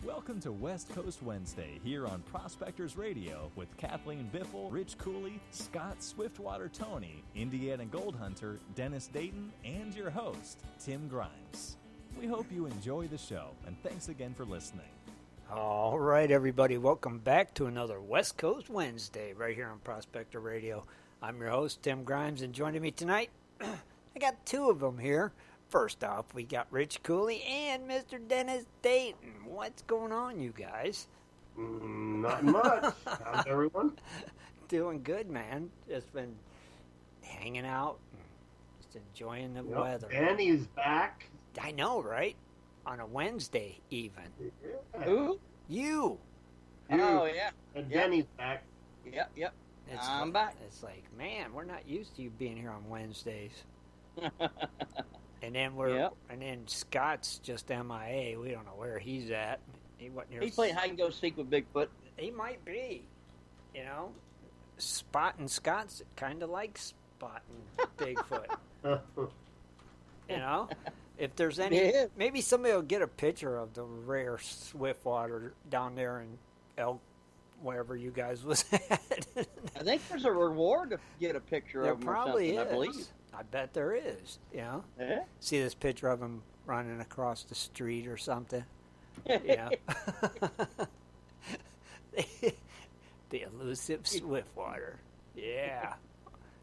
Welcome to West Coast Wednesday here on Prospectors Radio with Kathleen Biffle, Rich Cooley, Scott Swiftwater Toney, Indiana Gold Hunter, Dennis Dayton, and your host, Tim Grimes. We hope you enjoy the show, and thanks again for listening. All right, everybody, welcome back to another West Coast Wednesday right here on Prospector Radio. I'm your host, Tim Grimes, and joining me tonight, I got two of them here. First off, we got Rich Cooley and Mr. Dennis Dayton. What's going on, you guys? Not much. How's everyone? Doing good, man. Just been hanging out, just enjoying the weather. Danny's back. I know, right? On a Wednesday, even. Yeah. Who? You. Oh, yeah. And Danny's back. Yep. I'm It's back. It's like, man, we're not used to you being here on Wednesdays. And then Scott's just MIA. We don't know where he's at. He wasn't here. He's playing hide and go seek with Bigfoot. He might be. You know, spotting Scott's kind of like spotting Bigfoot. You know, if there's any, maybe somebody will get a picture of the rare Swiftwater down there in Elk, wherever you guys was at. I think there's a reward to get a picture There of him probably or something, is. I believe. I bet there is. You know, Yeah. see this picture of him running across the street or something. Yeah. The elusive Swiftwater. Yeah.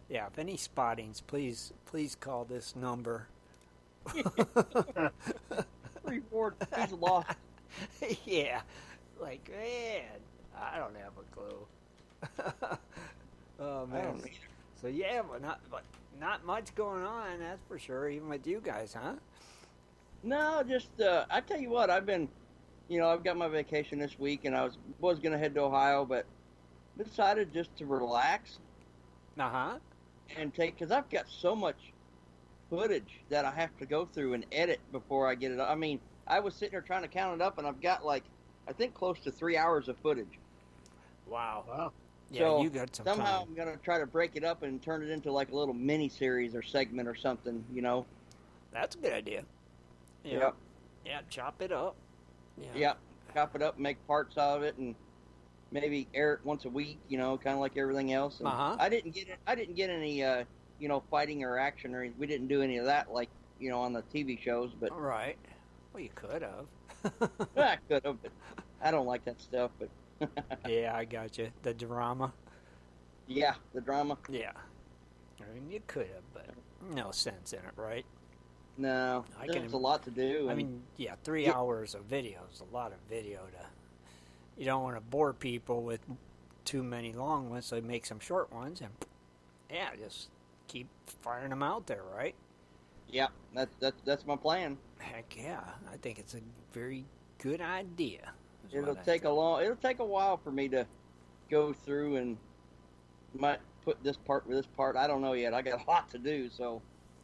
Yeah, if any spottings, please call this number. Reward. He's lost. Yeah. Like, man, I don't have a clue. Oh, man. I don't either. So, yeah, but not much going on, that's for sure, even with you guys, huh? No, just, I tell you what, I've been, I've got my vacation this week, and I was going to head to Ohio, but decided just to relax. Uh-huh. And because I've got so much footage that I have to go through and edit before I get it. I mean, I was sitting there trying to count it up, and I've got I think close to 3 hours of footage. Wow. Yeah, So you got some somehow time. I'm going to try to break it up and turn it into like a little mini series or segment or something, That's a good idea. Yeah. Yep. Yeah, chop it up. Yeah, chop it up, make parts out of it, and maybe air it once a week, kind of like everything else. And Uh-huh. I didn't get any, fighting or action, or we didn't do any of that, like, on the TV shows. But All right. Well, you could have. I could have, but I don't like that stuff. But Yeah, I got you. The drama. yeah, the drama. Yeah. I mean, you could have, but no sense in it, right? No, there's a lot to do. I and- mean, yeah, 3 hours of video is a lot of video to. You don't want to bore people with too many long ones, so make some short ones, and yeah, just keep firing them out there, right? yeah, that's my plan. Heck yeah, I think it's a very good idea. is It'll what I take think. It'll take a while for me to go through and might put this part with this part. I don't know yet. I got a lot to do, so.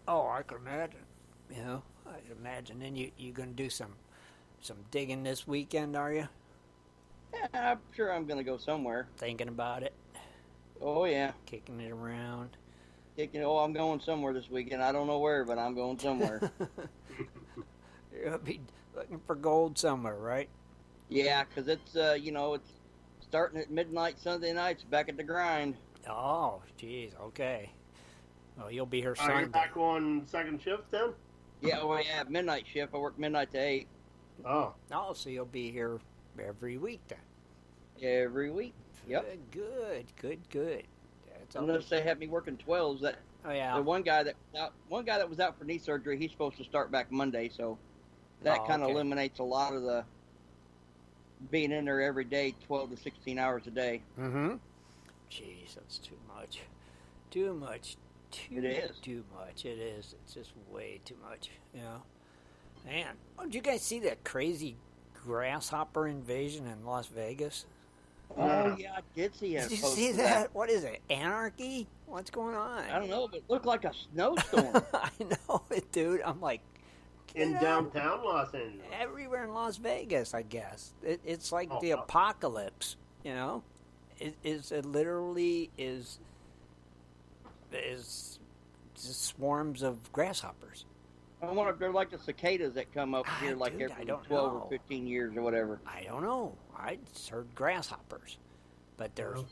Oh, I can imagine. You know, I can imagine. Then you gonna do some digging this weekend, are you? Yeah, I'm sure I'm gonna go somewhere. Thinking about it, Oh yeah. kicking it around. I'm going somewhere this weekend. I don't know where, but I'm going somewhere. You're gonna be looking for gold somewhere, right? Yeah, because it's starting at midnight Sunday nights, back at the grind. Oh, geez, okay. Well, you'll be here Are Sunday. you back on second shift then? Yeah, midnight shift. I work midnight to 8 Oh. Oh, so you'll be here every week then. every week. Yep. Good. That's Unless they have me working 12s. That Oh yeah. the one guy that was out for knee surgery, he's supposed to start back Monday, so that kind of okay. eliminates a lot of the being in there every day, 12 to 16 hours a day. Mm-hmm. Jeez, that's too much. Too much. It is. Too much. It is. It's just way too much. You know. Man, did you guys see that crazy grasshopper invasion in Las Vegas? Oh yeah, I did see that. Did you post see of that? What is it? Anarchy? What's going on? I don't know, but it looked like a snowstorm. I know it, dude. I'm like, In get out. downtown Los Angeles. Everywhere in Las Vegas, I guess. It's like Oh, the wow. apocalypse, you know? It literally is just swarms of grasshoppers. I wonder if they're like the cicadas that come up here like dude, every 12 or 15 years or whatever. I don't know. I just heard grasshoppers. But there's,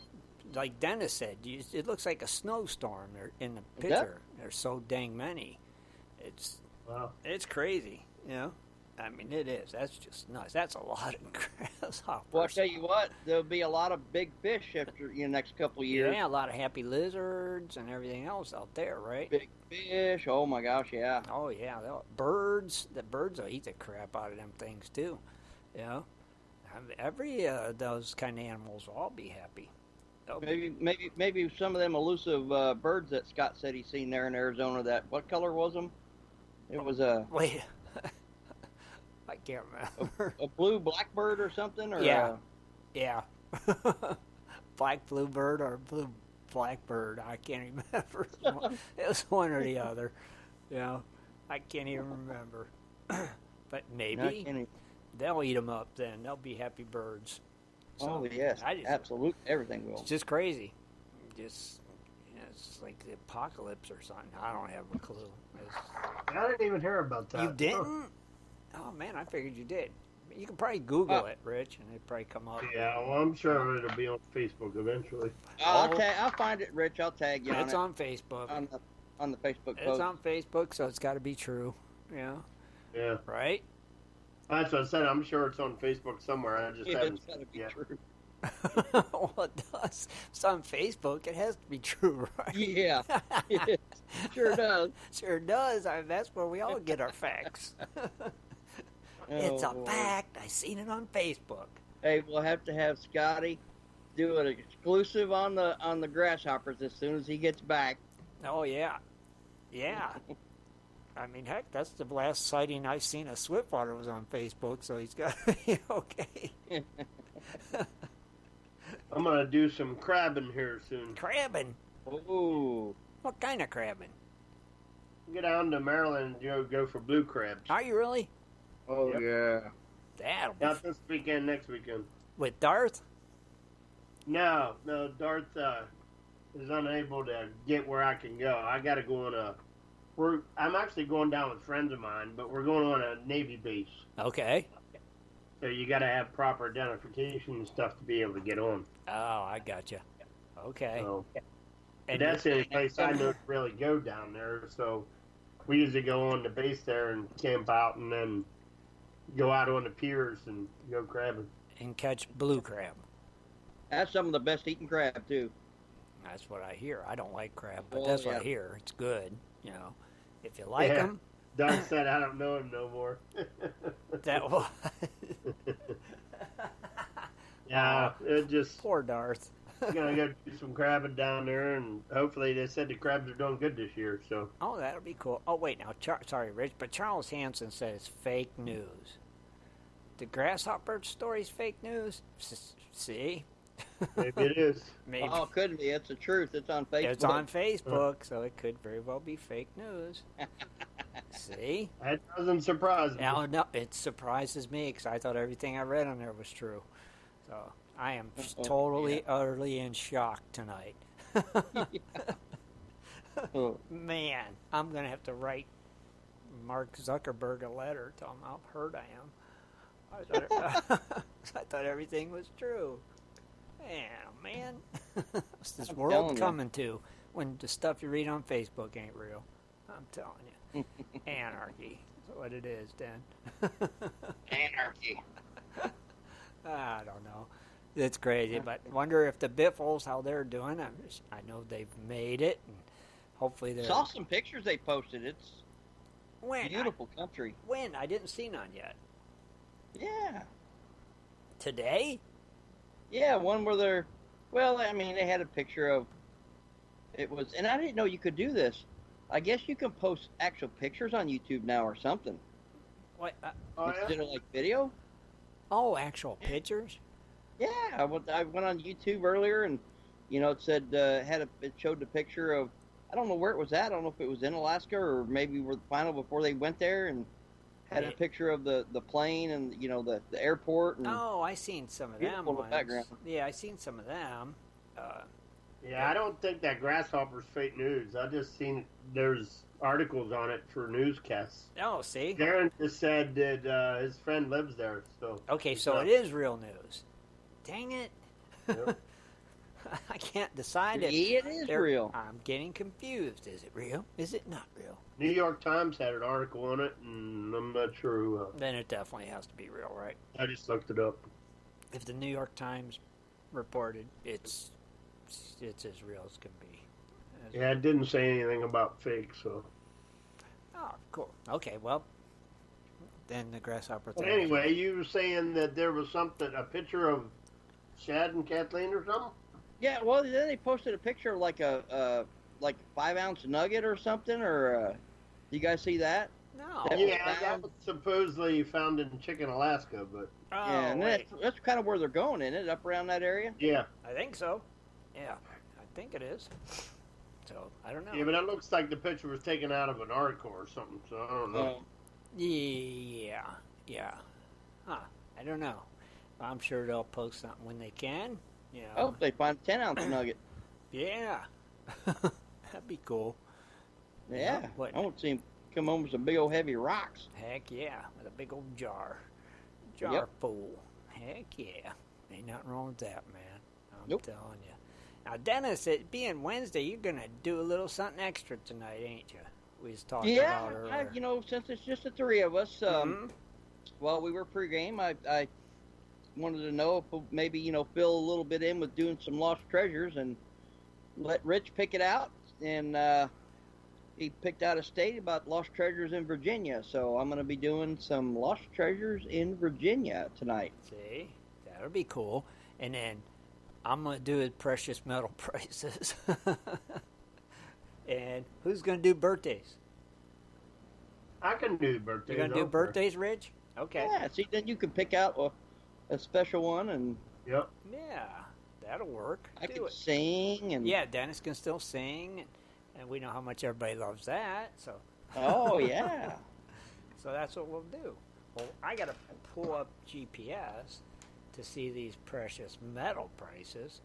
like Dennis said, it looks like a snowstorm in the picture. There's so dang many. It's crazy, you know? I mean, it is. That's just nuts. That's a lot of grasshoppers. Well, I'll tell you what, there'll be a lot of big fish after next couple of years. Yeah, a lot of happy lizards and everything else out there, right? Big fish. Oh, my gosh, yeah. Oh, yeah. Birds. The birds will eat the crap out of them things, too. You know? Every those kind of animals will all be happy. Maybe some of them elusive birds that Scott said he's seen there in Arizona. What color was them? It was a... Wait. I can't remember. A blue blackbird or something? Or yeah. Black bluebird or blue blackbird. I can't remember. It was one or the other. You know, I can't even remember. But maybe they'll eat them up then. They'll be happy birds. So, yes. Absolutely. Everything will. It's just crazy. It's like the apocalypse or something. I don't have a clue. I didn't even hear about that. You didn't? Oh, man, I figured you did. You can probably Google it, Rich, and it'd probably come up. Yeah, well, I'm sure it'll be on Facebook eventually. I'll find it, Rich. I'll tag you on it. It's on Facebook. On the Facebook post. It's on Facebook, so it's got to be true. Yeah. Yeah. Right? That's what I said. I'm sure it's on Facebook somewhere. I just haven't seen it yet. True. Well, it does. It's on Facebook. It has to be true, right? Yeah. It sure does. Sure does. That's where we all get our facts. It's a fact. I seen it on Facebook. Hey, we'll have to have Scotty do an exclusive on the grasshoppers as soon as he gets back. Oh yeah, yeah. I mean, heck, that's the last sighting I've seen of Swiftwater was on Facebook, so he's got to be okay. I'm gonna do some crabbing here soon. Crabbing? Ooh. What kind of crabbing? Get down to Maryland and go for blue crabs. Are you really? Oh, yeah. That'll be Not this weekend, next weekend. With Darth? No, Darth is unable to get where I can go. I got to go on I'm actually going down with friends of mine, but we're going on a Navy base. Okay. So you got to have proper identification and stuff to be able to get on. Oh, I gotcha. Okay. So, and that's the only place I know to really go down there. So we usually go on the base there and camp out and then go out on the piers and go crabbing. And catch blue crab. That's some of the best eating crab, too. That's what I hear. I don't like crab, but that's what I hear. It's good, you know. If you like them. Darth said I don't know him no more. That was. Yeah, it just. Poor Darth. Gonna go do some crabbing down there, and hopefully they said the crabs are doing good this year. So. Oh, that'll be cool. Oh, wait, now, sorry, Rich, but Charles Hanson says fake news. The grasshopper story's fake news? See? Maybe it is. Maybe. Oh, it could be. It's the truth. It's on Facebook. It's on Facebook, so it could very well be fake news. See? That doesn't surprise me. No, it surprises me because I thought everything I read on there was true. So I am totally, utterly in shock tonight. Man, I'm going to have to write Mark Zuckerberg a letter, tell him how hurt I am. I thought everything was true. Man, what's this world coming to when the stuff you read on Facebook ain't real? I'm telling you. Anarchy is what it is, Dan. Anarchy. I don't know. It's crazy, but wonder if the Biffles, how they're doing. I know they've made it, and hopefully they're... Saw some pictures they posted. It's beautiful country. When? I didn't see none yet. Yeah. Today? Yeah, one where they're... Well, I mean, they had a picture of... It was... And I didn't know you could do this. I guess you can post actual pictures on YouTube now or something. What? Instead of, like, video? Oh, actual pictures? Yeah, I went on YouTube earlier, and, you know, it said... it showed the picture of... I don't know where it was at. I don't know if it was in Alaska or maybe were the final before they went there, and... Had a picture of the plane and, you know, the airport. And I seen some of them ones. Background. Yeah, I seen some of them. Yeah, I don't think that grasshopper's fake news. I just seen there's articles on it for newscasts. Oh, see? Darren just said that his friend lives there. So okay, so it is real news. Dang it. Yep. I can't decide it. Yeah, it is real. I'm getting confused. Is it real? Is it not real? New York Times had an article on it, and I'm not sure who. Then it definitely has to be real, right? I just looked it up. If the New York Times reported, it's as real as can be. Yeah, it didn't say anything about fake, so. Oh, cool. Okay, well, then the grasshopper But thing. anyway, you were saying that there was a picture of Shad and Kathleen or something? Yeah, well, then they posted a picture of like a 5-ounce nugget or something, or you guys see that? No. That was supposedly found in Chicken, Alaska, but... Oh, yeah, and that's kind of where they're going, isn't it? Up around that area? Yeah. I think so. Yeah, I think it is. So, I don't know. Yeah, but it looks like the picture was taken out of an article or something, so I don't know. Yeah. Huh, I don't know. I'm sure they'll post something when they can. You know. Oh, they find a 10-ounce nugget. Yeah. That'd be cool. Yeah. What? I want to see him come home with some big old heavy rocks. Heck yeah, with a big old jar Yep. full. Heck yeah. Ain't nothing wrong with that, man. I'm Nope. telling you. Now, Dennis, it being Wednesday, you're going to do a little something extra tonight, ain't you? We was talking about earlier. Yeah, since it's just the three of us, while we were pregame, I wanted to know if maybe, fill a little bit in with doing some lost treasures and let Rich pick it out. And he picked out a state about lost treasures in Virginia. So I'm going to be doing some lost treasures in Virginia tonight. See? That'll be cool. And then I'm going to do it precious metal prices. And who's going to do birthdays? I can do birthdays. You're going to do birthdays, Rich? Okay. Yeah, see, then you can pick out a special one, and Yep. Yeah, that'll work. I Do can it. sing. And Yeah, Dennis can still sing, and we know how much everybody loves that. So, oh, yeah. so that's what we'll do. Well, I got to pull up GPS to see these precious metal prices,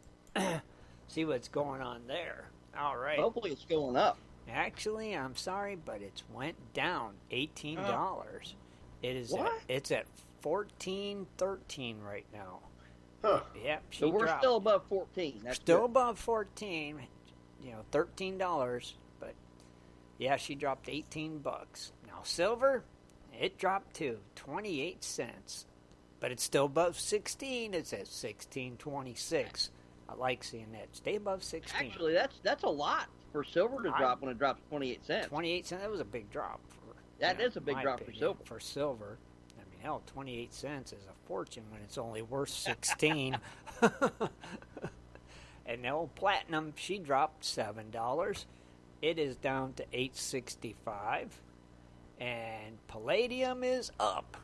see what's going on there. All right. Hopefully it's going up. Actually, I'm sorry, but it's went down $18. It is. What? It's at $14.13 right now. Huh. Yep. So we're dropped. still above 14. That's Still good. above 14, $13, but yeah, she dropped $18. Now silver, it dropped to 28 cents, but it's still above 16. It's at 16.26. I like seeing that. Stay above 16. Actually, that's a lot for silver to drop when it drops 28 cents. 28 cents. That was a big drop. That is a big my drop for opinion, silver. For silver. I mean, hell, 28 cents is a fortune when it's only worth 16. And the old platinum, she dropped $7. It is down to $8.65. And palladium is up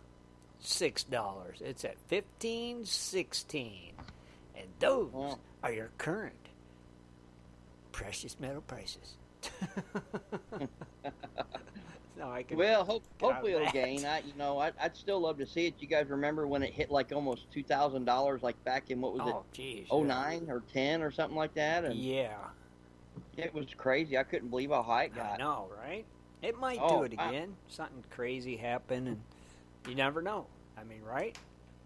$6. It's at $15.16. And those are your current precious metal prices. No, I can. Well, hopefully it'll gain. I'd still love to see it. You guys remember when it hit like almost $2,000, like back in what was it, 09 or 10 or something like that? And yeah, it was crazy. I couldn't believe how high it got. I know, right? It might do it again. Something crazy happened, and you never know. I mean, right?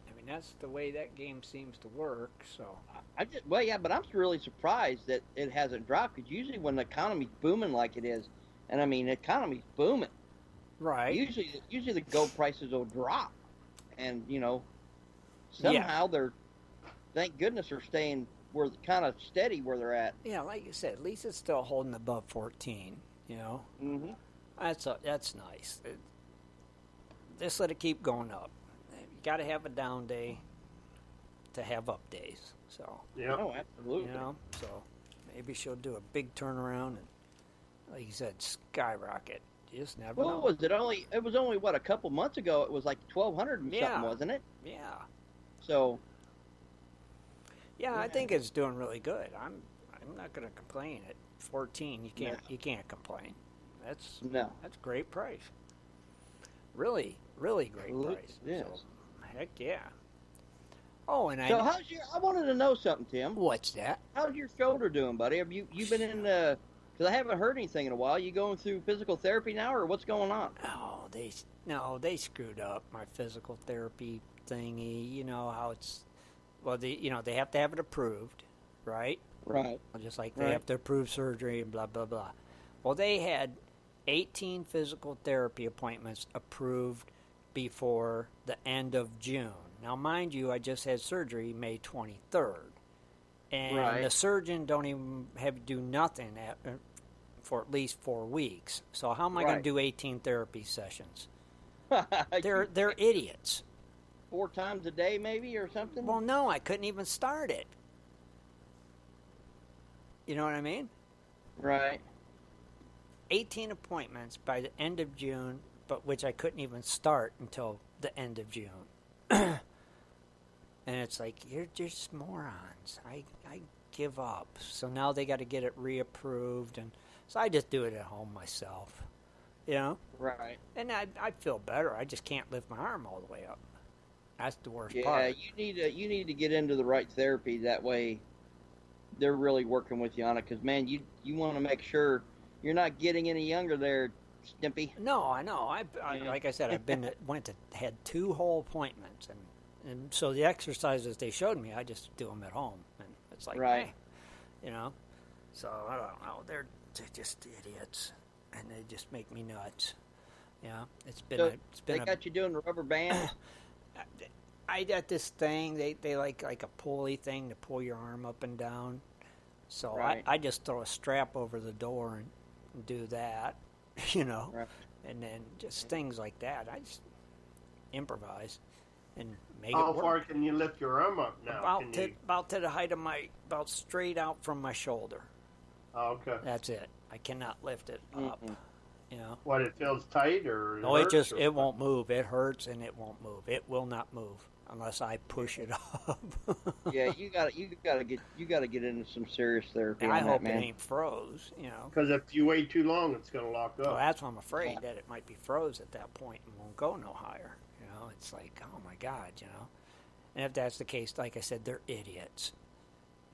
I mean, that's the way that game seems to work. So but I'm really surprised that it hasn't dropped, because usually when the economy's booming like it is, and I mean, the economy's booming. Right. Usually the gold prices will drop, and somehow they're, thank goodness, are staying kind of steady where they're at. Yeah, like you said, at least it's still holding above 14. Mm-hmm. That's nice. Just let it keep going up. You got to have a down day to have up days. So Yeah. Oh, absolutely. So maybe she'll do a big turnaround and, like you said, skyrocket. You just never know. Was it only? It was only a couple months ago. It was like 1,200 and something, wasn't it? Yeah. So. Yeah, I think it's doing really good. I'm not going to complain. At 14, you can't complain. That's great price. Really, really great price. Yes. So, heck yeah. Oh, and So I wanted to know something, Tim. What's that? How's your shoulder doing, buddy? Have you been in? Because Because I haven't heard anything in a while. You going through physical therapy now, or what's going on? Oh, they screwed up my physical therapy thingy. You know how it's, well, they have to have it approved, right? Right. Just like they have to approve surgery and blah, blah, blah. Well, they had 18 physical therapy appointments approved before the end of June. Now, mind you, I just had surgery May 23rd. And the surgeon don't even have to do nothing for at least 4 weeks. So how am I going to do 18 therapy sessions? They're idiots. 4 times a day, maybe, or something? Well, no, I couldn't even start it. You know what I mean? Right. 18 appointments by the end of June, but which I couldn't even start until the end of June. And it's like, you're just morons. I give up. So now they got to get it reapproved, and so I just do it at home myself. You know? Right. And I feel better. I just can't lift my arm all the way up. That's the worst part. Yeah, you need to get into the right therapy. That way they're really working with you on it. Because, man, you want to make sure you're not getting any younger there, Stimpy. No, I know. I like I said, had 2 whole appointments, and so the exercises they showed me, I just do them at home, and it's like, hey, you know. So I don't know. They're just idiots, and they just make me nuts. Yeah, They got you doing the rubber band. I got this thing. They like a pulley thing to pull your arm up and down. So I just throw a strap over the door and do that, you know, and then just things like that. I just improvise and make it work. How far can you lift your arm up now? About to the height of about straight out from my shoulder. Oh, okay. That's it. I cannot lift it up. You know. What, it feels tight or? No, it won't move. It hurts and it won't move. It will not move unless I push it up. Yeah, you gotta get into some serious therapy. I hope it ain't froze, you know. Because if you wait too long, it's gonna lock up. Well, that's what I'm afraid, that it might be froze at that point and won't go no higher. You know, it's like, oh my God, you know. And if that's the case, like I said, they're idiots.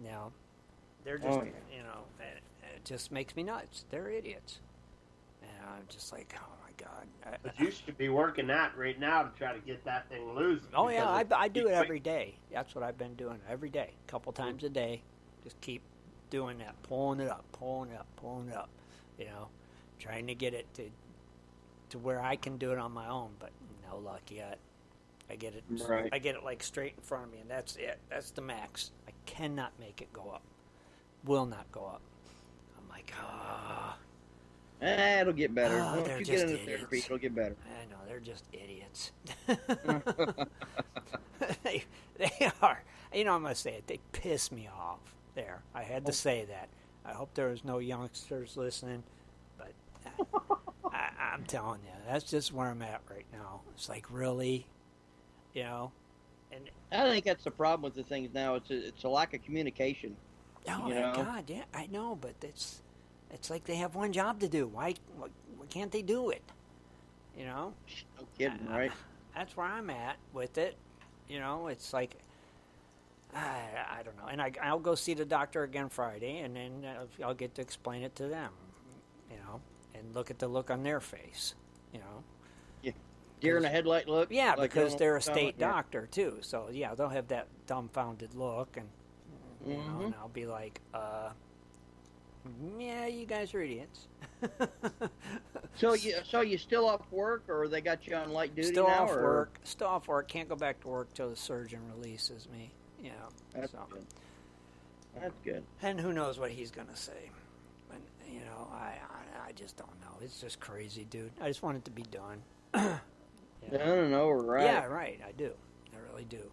Now, they're just, you know, it just makes me nuts. They're idiots. And I'm just like, oh my God. But you should be working that right now to try to get that thing loose. Oh yeah, I do it every day. That's what I've been doing every day, a couple times a day. Just keep doing that, pulling it up, you know, trying to get it to where I can do it on my own, but no luck yet. I get it like straight in front of me, and that's it. That's the max. I cannot make it go up. Will not go up. I'm like, it'll get better. Once they're you just get into idiots. therapy, it'll get better. I know, they're just idiots. They are. You know, I'm going to say it. They piss me off there. I had to say that. I hope there was no youngsters listening, but I'm telling you, that's just where I'm at right now. It's like, really? You know? And I think that's the problem with the things now. It's a lack of communication. Oh, my God, yeah, I know, but it's like they have one job to do. Why can't they do it? You know? No kidding, right? That's where I'm at with it. You know, it's like, I don't know. And I'll go see the doctor again Friday, and then I'll get to explain it to them, you know, and look at the look on their face, you know. Yeah. Deer in the headlight look? Yeah, like because they're a state doctor, too. So, yeah, they'll have that dumbfounded look, and, you know, and I'll be like, yeah, you guys are idiots. So you still off work, or they got you on light duty still now? Still off work. Can't go back to work till the surgeon releases me. You know, that's good. That's good. And who knows what he's gonna say? And you know, I just don't know. It's just crazy, dude. I just want it to be done. I don't know, right? Yeah, right. I do. I really do.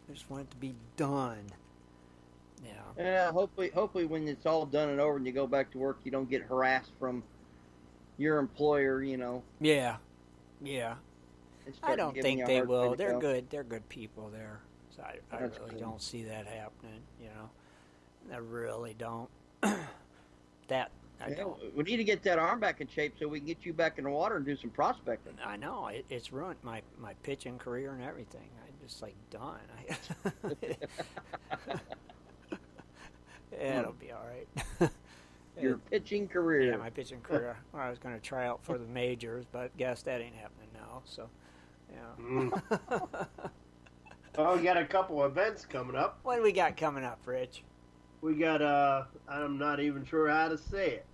I just want it to be done. Yeah. Yeah. Hopefully, when it's all done and over, and you go back to work, you don't get harassed from your employer. You know. Yeah. Yeah. I don't think they will. They're good. They're good people there. So I really don't see that happening. You know. I really don't. Don't. We need to get that arm back in shape so we can get you back in the water and do some prospecting. I know. It's ruined my pitching career and everything. I'm just like done. It'll be all right. Your pitching career. Yeah, my pitching career. Well, I was going to try out for the majors, but guess that ain't happening now. So, yeah. Well, we got a couple events coming up. What do we got coming up, Rich? We got, I'm not even sure how to say it,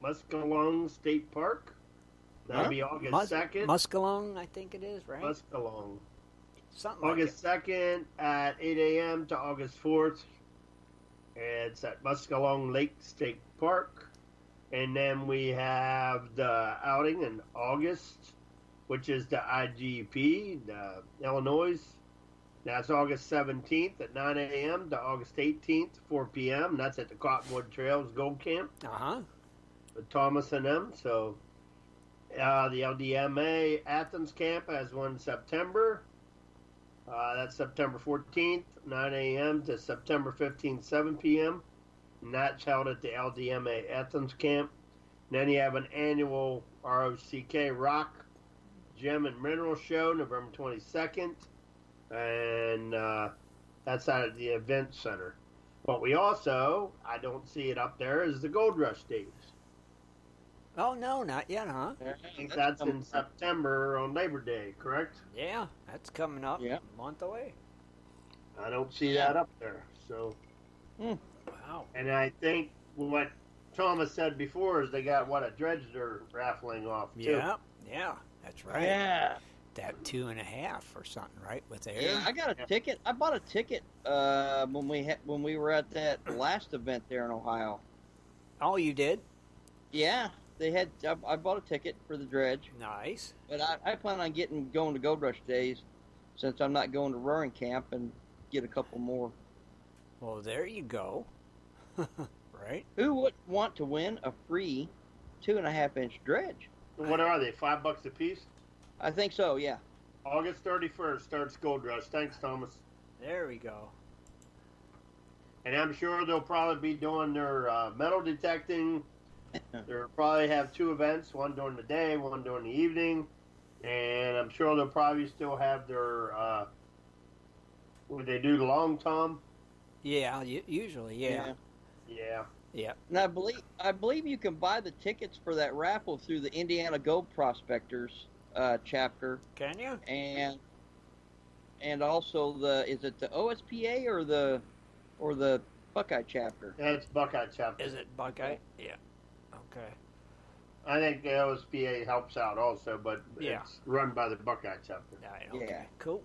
Muscalong State Park. That'll be August 2nd. Muscalong, I think it is, right? Muscalong. Something August like 2nd at 8 a.m. to August 4th. It's at Muscalong Lake State Park. And then we have the outing in August, which is the IGP, the Illinois. That's August 17th at 9 a.m. to August 18th, 4 p.m. That's at the Cottonwood Trails Gold Camp. With Thomas and them. So the LDMA Athens Camp has one in September. That's September 14th, 9 a.m. to September 15th, 7 p.m. And that's held at the LDMA Athens Camp. And then you have an annual ROCK Rock Gem and Mineral Show, November 22nd. And that's out at the Event Center. But we also, I don't see it up there, is the Gold Rush Days. Oh, no, not yet, huh? I think that's in September on Labor Day, correct? Yeah, that's coming up a month away. I don't see that up there. So, Wow. And I think what Thomas said before is they got, a dredge they're raffling off, too. Yeah, that's right. Yeah. That 2.5 or something, right? With air. Yeah, I got a ticket. I bought a ticket when we were at that last event there in Ohio. Oh, you did? Yeah, they had. I bought a ticket for the dredge. Nice. But I plan on going to Gold Rush Days, since I'm not going to Roaring Camp, and get a couple more. Well, there you go. Right? Who would want to win a free 2.5-inch dredge? What are they, $5 a piece? I think so. Yeah. August 31st starts Gold Rush. Thanks, Thomas. There we go. And I'm sure they'll probably be doing their metal detecting. They'll probably have 2 events, one during the day, one during the evening. And I'm sure they'll probably still have their, would they do the long tom? Yeah, usually, yeah. Yeah. And I believe you can buy the tickets for that raffle through the Indiana Gold Prospectors chapter. Can you? And also is it the OSPA or the Buckeye chapter? That's Buckeye chapter. Is it Buckeye? Yeah. Okay. I think the OSPA helps out also, but it's run by the Buckeye chapter. Okay. Yeah. Cool.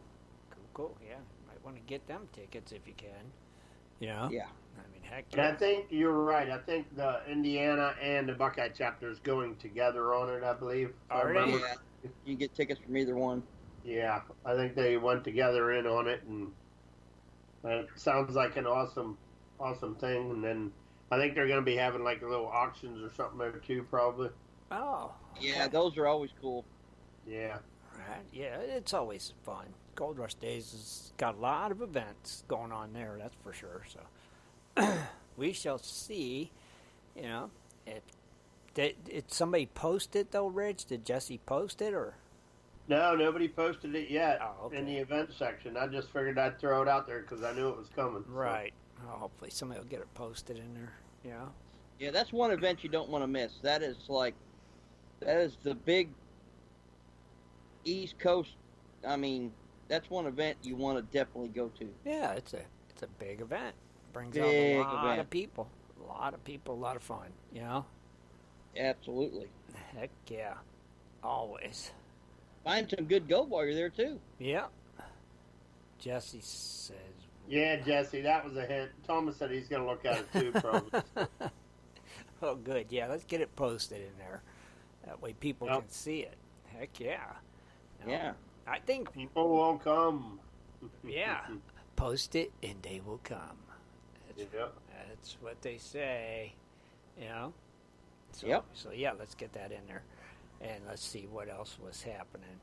Yeah. Might want to get them tickets if you can. Yeah. I mean, heck yeah. And I think you're right. I think the Indiana and the Buckeye chapter is going together on it, I believe. Already? Yeah. You can get tickets from either one. Yeah. I think they went together in on it, and it sounds like an awesome thing. And then I think they're going to be having like little auctions or something there too, probably. Oh. Okay. Yeah, those are always cool. Yeah. Right. Yeah, it's always fun. Gold Rush Days has got a lot of events going on there, that's for sure. So we shall see, if did somebody post it though, Rich? Did Jesse post it or? No, nobody posted it yet in the event section. I just figured I'd throw it out there because I knew it was coming. Right. So. Hopefully somebody will get it posted in there. Yeah, that's one event you don't want to miss. That is the big East Coast. I mean, that's one event you want to definitely go to. Yeah, it's a big event. Brings out a lot of people. A lot of fun, Absolutely. Heck yeah. Always. Find some good gold while you're there, too. Yeah. Jesse says... Yeah, Jesse, that was a hint. Thomas said he's going to look at it, too, probably. Oh, good. Yeah, let's get it posted in there. That way people can see it. Heck yeah. Yeah. I think... People will come. Yeah. Post it and they will come. That's what they say. So, So, yeah, let's get that in there. And let's see what else was happening.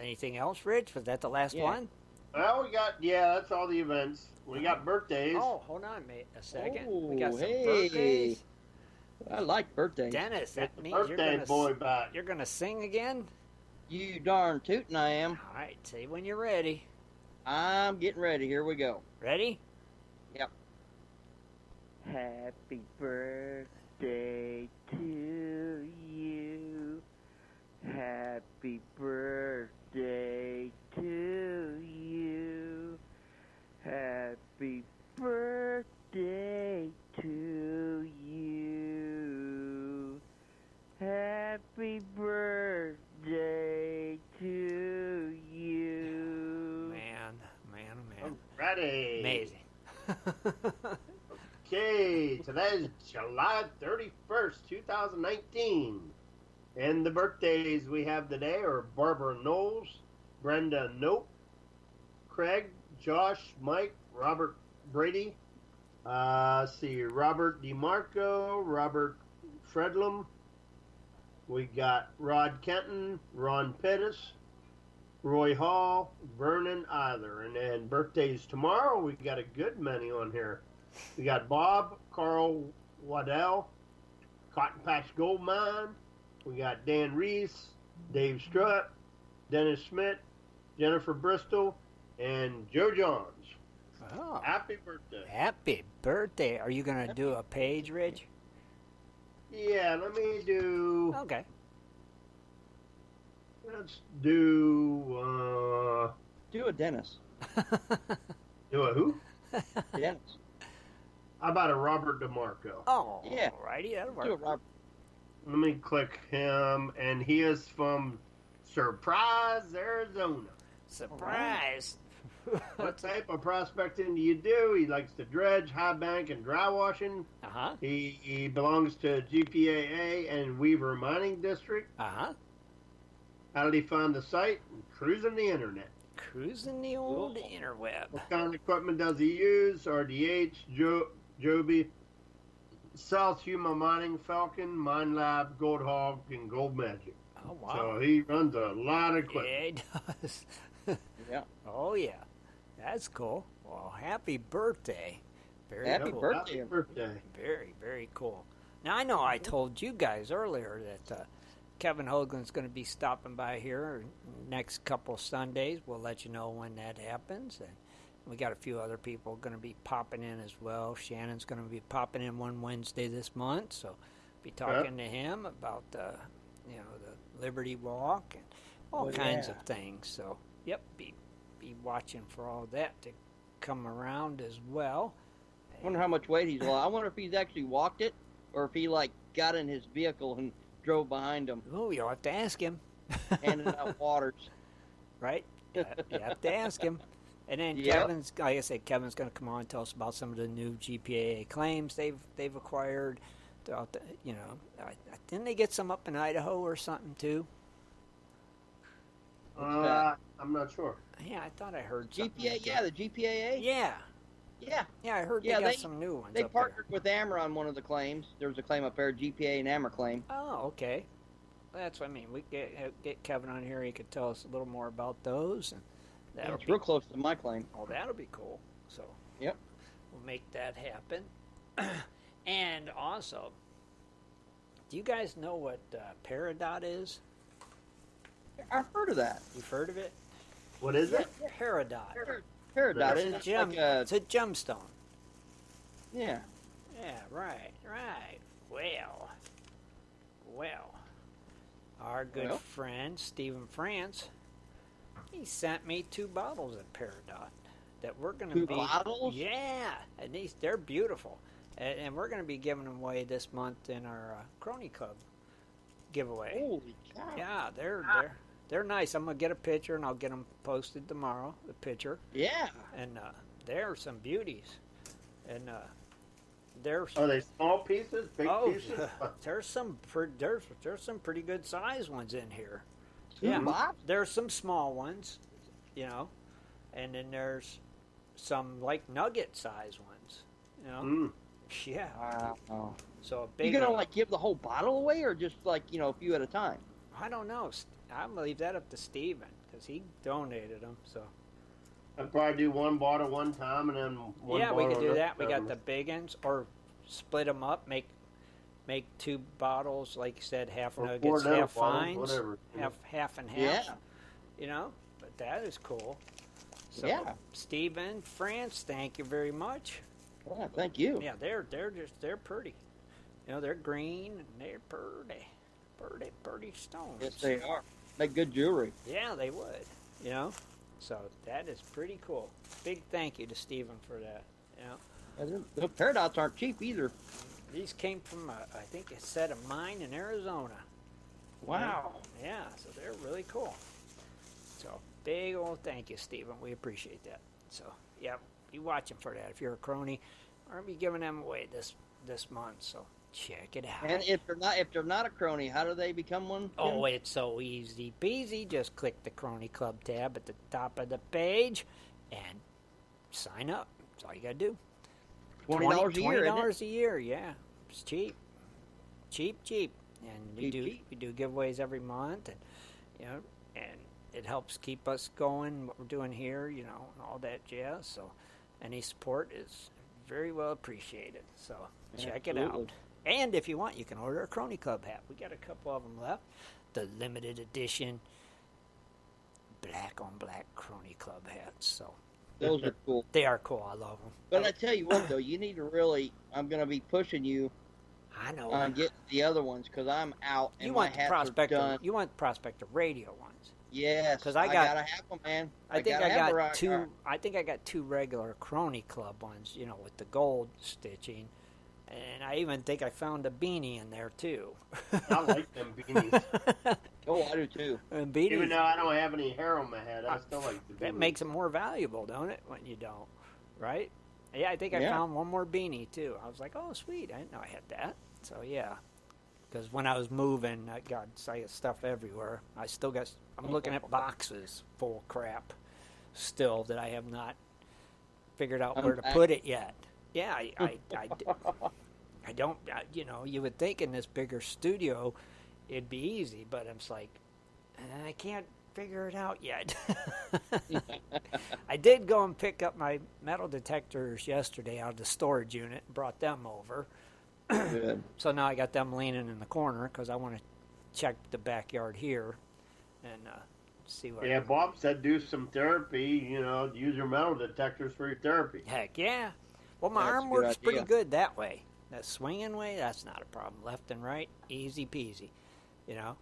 Anything else, Rich? Was that the last one? Well, that's all the events. We got birthdays. Oh, hold on a second. Oh, we got some hey. birthdays. I like birthdays. Dennis, that means birthday boy back. You're going to sing again? You darn tootin' I am. All right, say when you're ready. I'm getting ready. Here we go. Ready? Yep. Happy birthday birthday to you. Happy birthday to you. Happy birthday to you. Happy birthday to you. Man. Ready. Amazing. Okay, today's July 31st, 2019. And the birthdays we have today are Barbara Knowles, Brenda Nope, Craig, Josh, Mike, Robert Brady, Robert DeMarco, Robert Fredlum. We got Rod Kenton, Ron Pettis, Roy Hall, Vernon Either. And then birthdays tomorrow, we got a good many on here. We got Bob, Carl Waddell, Cotton Patch Gold Mine. We got Dan Reese, Dave Strutt, Dennis Smith, Jennifer Bristol, and Joe Johns. Oh. Happy birthday. Happy birthday. Are you going to do a page, Rich? Yeah, let me do... Okay. Let's do... Do a Dennis. Do a who? Dennis. How about a Robert DeMarco? Oh, Yeah. righty, that'll work. Do it, Robert. Let me click him, and he is from Surprise, Arizona. Surprise. What type of prospecting do you do? He likes to dredge, high bank, and dry washing. Uh-huh. He belongs to GPAA and Weaver Mining District. Uh-huh. How did he find the site? Cruising the internet. Cruising the old interweb. What kind of equipment does he use? RDH, Joby, South Huma Mining, Falcon, Mine Lab, Gold Hog, and Gold Magic. Oh, wow. So he runs a lot of equipment. Yeah, he does. Yeah. Oh, yeah. That's cool. Well, happy birthday. Very Happy cool. birthday. Happy birthday. Very, very cool. Now, I know I told you guys earlier that Kevin Hoagland's going to be stopping by here next couple Sundays. We'll let you know when that happens. And we got a few other people going to be popping in as well. Shannon's going to be popping in one Wednesday this month, so be talking to him about the Liberty Walk and all kinds of things. So, yep, be watching for all that to come around as well. I wonder how much weight he's lost. I wonder if he's actually walked it or if he got in his vehicle and drove behind him. Oh, you'll have to ask him. Handing out waters. Right? You have to ask him. And then Kevin's, like I said, Kevin's going to come on and tell us about some of the new GPAA claims they've acquired. Throughout the, didn't they get some up in Idaho or something too? I'm not sure. Yeah, I thought I heard something. GPA, yeah, the GPAA. Yeah, I heard they got some new ones. They up partnered with Amber on one of the claims. There was a claim up there, GPA and Amber claim. Oh, okay. Well, that's what I mean. We get Kevin on here. He could tell us a little more about those, and It's real close to my claim. Oh, that'll be cool. So, yep, we'll make that happen. And also, do you guys know what Peridot is? I've heard of that. You've heard of it? What is it? Peridot. Peridot. It's a gemstone. Yeah. Yeah, right. Well, our good friend, Stephen France, he sent me 2 bottles of Peridot that we're going to be... 2 bottles? Yeah, and they're beautiful. And we're going to be giving them away this month in our Crony Club giveaway. Holy cow. Yeah, they're nice. I'm going to get a picture, and I'll get them posted tomorrow, the picture. Yeah. And they're some beauties. And Are they small pieces, big pieces? There's some pretty good size ones in here. Yeah, there's some small ones, and then there's some like nugget size ones, Yeah. Wow. So a big. You gonna give the whole bottle away, or just a few at a time? I don't know. I'm gonna leave that up to Steven because he donated them. So. I'd probably do 1 bottle one time and then one bottle. Yeah, we could do that. We got the big ones, or split them up. Make 2 bottles, like you said, half nuggets, half fines, whatever. half and half. Yeah. But that is cool. So, yeah. Stephen France, thank you very much. Yeah, thank you. Yeah, they're pretty. You know, they're green and they're pretty stones. Yes, they are. Make good jewelry. Yeah, they would. You know, so that is pretty cool. Big thank you to Stephen for that. You know, The paradots aren't cheap either. these came from I think a set of mine in Arizona. Wow. Yeah, so they're really cool. So big old thank you, Stephen. We appreciate that. So yeah, be watching for that. If you're a crony, we're gonna be giving them away this month. So check it out. And if they're not a crony, how do they become one? Oh, it's so easy peasy. Just click the Crony Club tab at the top of the page and sign up. That's all you got to do. $20 a year. $20 a year, yeah. It's cheap. Cheap. And we do giveaways every month, and you know, and it helps keep us going, what we're doing here, you know, and all that jazz. So any support is very well appreciated. So check it out. And if you want, you can order a Crony Club hat. We got a couple of them left. The limited edition black on black Crony Club hats. So Those are cool. they are cool. I love them. But I tell you what, though, you need to really. I'm going to be pushing you I know. on getting the other ones because I'm out and You my want the hats are Prospector? done. You want the Prospector Radio ones? Yes, 'Cause I I got- gotta have them, man. I think I gotta have got the two. rock- I think I got two regular Crony Club ones. You know, with the gold stitching, and I even think I found a beanie in there too. I like them beanies. Oh, I do too. And beanies. Even though I don't have any hair on my head, I still like the beanies. That makes them more valuable, don't it? When you don't, right? Yeah, I think I Yeah. found one more beanie too. I was like, oh, sweet! I didn't know I had that. So yeah, because when I was moving, I got stuff everywhere. I still got. I'm looking at boxes full of crap still that I have not figured out where to put it yet. Yeah, I don't. You know, you would think in this bigger studio it'd be easy, but I'm just like, I can't figure it out yet. I did go and pick up my metal detectors yesterday out of the storage unit and brought them over. Good. So now I got them leaning in the corner because I want to check the backyard here and see what. Yeah, Bob said do some therapy. You know, use your metal detectors for your therapy. Heck yeah. Well, my That's arm a good works pretty idea. good that way. That swinging way, that's not a problem. Left and right, easy peasy. You know,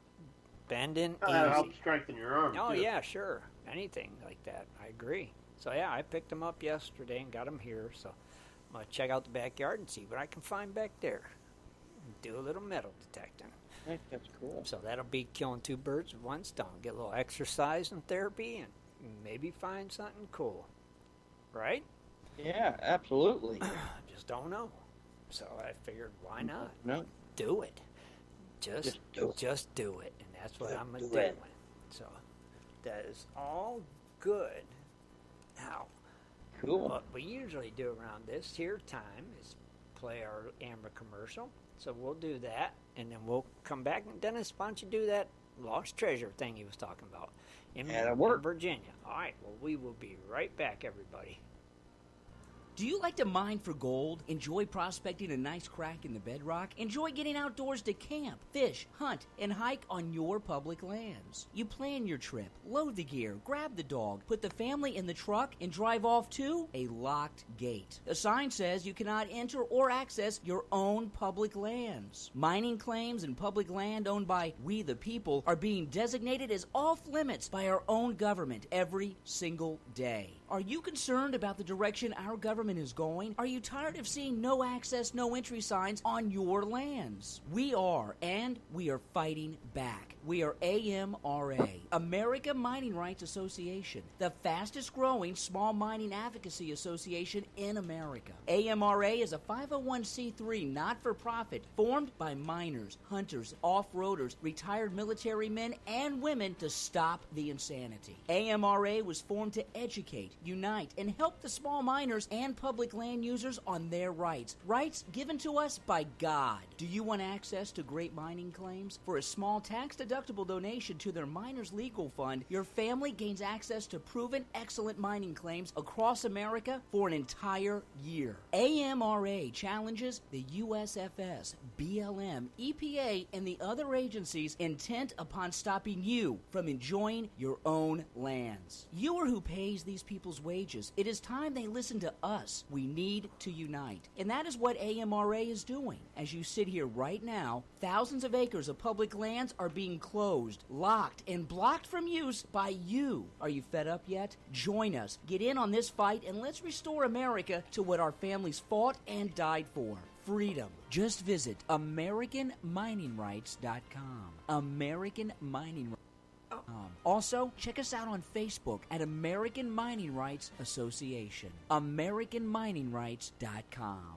bending, That'll easy. help strengthen your arm. Oh, too. yeah, sure. Anything like that. I agree. So, yeah, I picked them up yesterday and got them here. So, I'm going to check out the backyard and see what I can find back there. Do a little metal detecting. That's cool. So, that'll be killing two birds with one stone. Get a little exercise and therapy and maybe find something cool. Right? Yeah, absolutely. Just don't know. So, I figured, why not? No. Do it. Just do it. And that's what I'm going to do. So, that is all good. Now, Cool. what we usually do around this here time is play our Amber commercial. So we'll do that, and then we'll come back. And Dennis, why don't you do that lost treasure thing he was talking about in That'll work. Virginia? All right, well, we will be right back, everybody. Do you like to mine for gold? Enjoy prospecting a nice crack in the bedrock? Enjoy getting outdoors to camp, fish, hunt, and hike on your public lands? You plan your trip, load the gear, grab the dog, put the family in the truck, and drive off to a locked gate. A sign says you cannot enter or access your own public lands. Mining claims and public land owned by we the people are being designated as off limits by our own government every single day. Are you concerned about the direction our government is going? Are you tired of seeing no access, no entry signs on your lands? We are, and we are fighting back. We are AMRA, America Mining Rights Association, the fastest growing small mining advocacy association in America. AMRA is a 501c3 not-for-profit formed by miners, hunters, off-roaders, retired military men, and women to stop the insanity. AMRA was formed to educate, unite, and help the small miners and public land users on their rights. Rights given to us by God. Do you want access to great mining claims? For a small tax-deductible donation to their Miners Legal Fund, your family gains access to proven excellent mining claims across America for an entire year. AMRA challenges the USFS, BLM, EPA, and the other agencies intent upon stopping you from enjoying your own lands. You are who pays these people's wages. It is time they listen to us. us. We need to unite. And that is what AMRA is doing. As you sit here right now, thousands of acres of public lands are being closed, locked, and blocked from use by you. Are you fed up yet? Join us. Get in on this fight and let's restore America to what our families fought and died for. Freedom. Just visit AmericanMiningRights.com. AmericanMiningRights.com. Also, check us out on Facebook at American Mining Rights Association. AmericanMiningRights.com.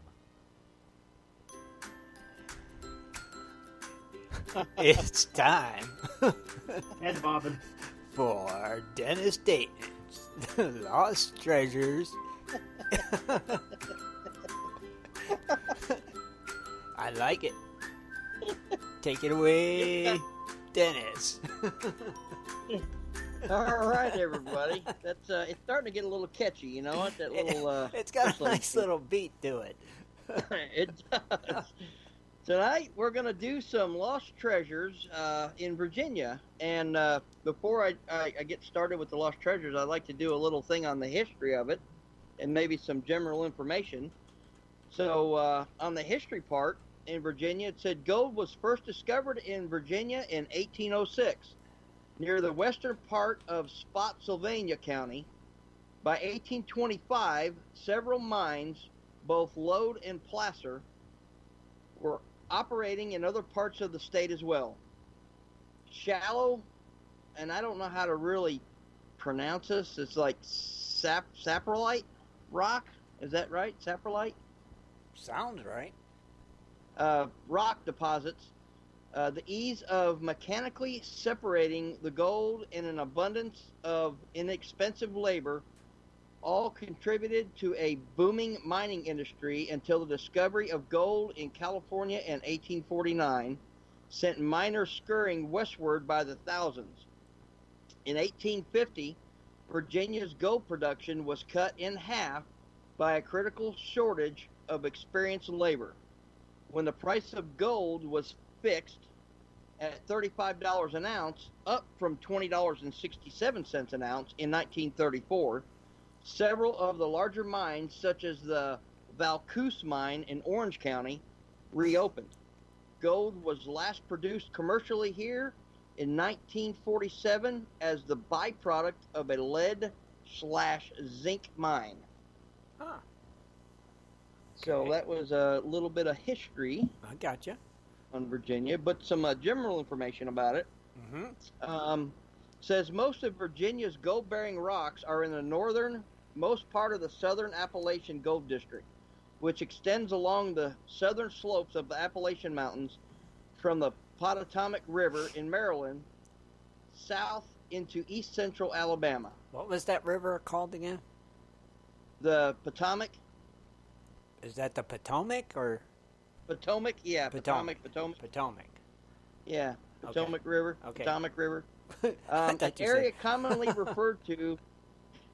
It's time Head bobbing. for Dennis Dayton's Lost Treasures. I like it. Take it away, Dennis. All right, everybody. That's it's starting to get a little catchy, you know what? That little It's got a whistle. nice little beat to it. It does. Tonight we're going to do some lost treasures in Virginia, and before I get started with the lost treasures, I'd like to do a little thing on the history of it, and maybe some general information. So on the history part, in Virginia, it said gold was first discovered in Virginia in 1806. Near the western part of Spotsylvania County. By 1825, several mines, both Lode and Placer, were operating in other parts of the state as well. Shallow, and I don't know how to really pronounce this, it's like saprolite rock, is that right? Saprolite? Sounds right. Rock deposits. The ease of mechanically separating the gold and an abundance of inexpensive labor all contributed to a booming mining industry until the discovery of gold in California in 1849 sent miners scurrying westward by the thousands. In 1850, Virginia's gold production was cut in half by a critical shortage of experienced labor. When the price of gold was fixed at $35 an ounce, up from $20.67 an ounce in 1934, several of the larger mines, such as the Valcouse mine in Orange County, reopened. Gold was last produced commercially here in 1947 as the byproduct of a lead/zinc mine. Huh. So Okay. that was a little bit of history I gotcha. on Virginia, but some general information about it. Mm-hmm. Says most of Virginia's gold-bearing rocks are in the northernmost part of the southern Appalachian Gold District, which extends along the southern slopes of the Appalachian Mountains from the Potomac River in Maryland south into east-central Alabama. What was that river called again? The Potomac, Is that the Potomac or Potomac, yeah, Potomac. Potomac. Yeah, Potomac River, Okay. Potomac River. I An thought you area said- commonly referred to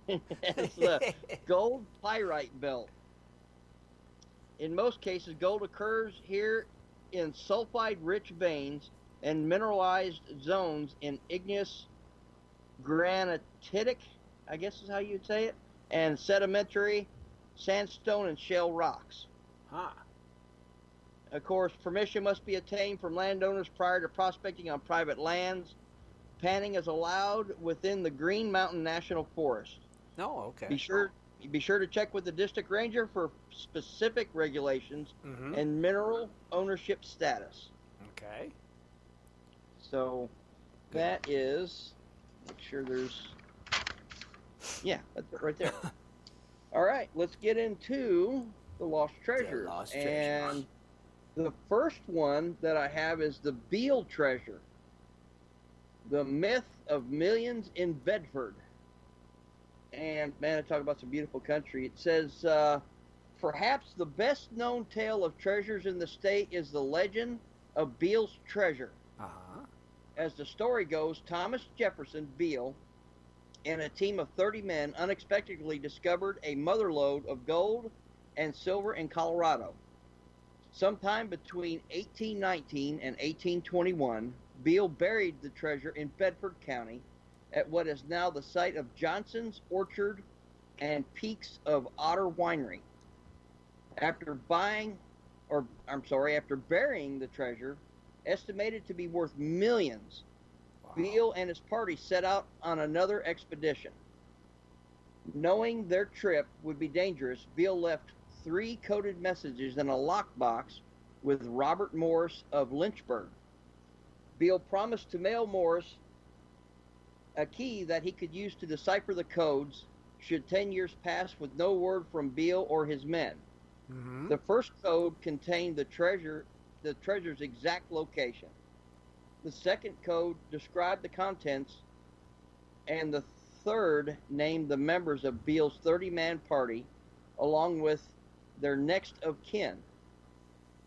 as the gold pyrite belt. In most cases, gold occurs here in sulfide-rich veins and mineralized zones in igneous granitic, I guess is how you'd say it, and sedimentary sandstone and shale rocks. Huh. Of course, permission must be obtained from landowners prior to prospecting on private lands. Panning is allowed within the Green Mountain National Forest. No, okay. Be sure to check with the district ranger for specific regulations Mm-hmm. and mineral ownership status. Okay. So that is, make sure there's, yeah, that's it right there. All right, let's get into the lost treasures. lost treasures. And the first one that I have is the Beale treasure. The myth of millions in Bedford. And man, I talk about some beautiful country. It says, perhaps the best known tale of treasures in the state is the legend of Beale's treasure. Uh-huh. As the story goes, Thomas Jefferson Beale and a team of 30 men unexpectedly discovered a mother lode of gold and silver in Colorado. Sometime between 1819 and 1821, Beale buried the treasure in Bedford County at what is now the site of Johnson's Orchard and Peaks of Otter Winery. After burying the treasure, estimated to be worth millions, Beale and his party set out on another expedition. Knowing their trip would be dangerous, Beale left 3 coded messages in a lockbox with Robert Morris of Lynchburg. Beale promised to mail Morris a key that he could use to decipher the codes should 10 years pass with no word from Beale or his men. Mm-hmm. The first code contained the treasure's exact location. The second code described the contents, and the third named the members of Beale's 30-man party, along with their next of kin.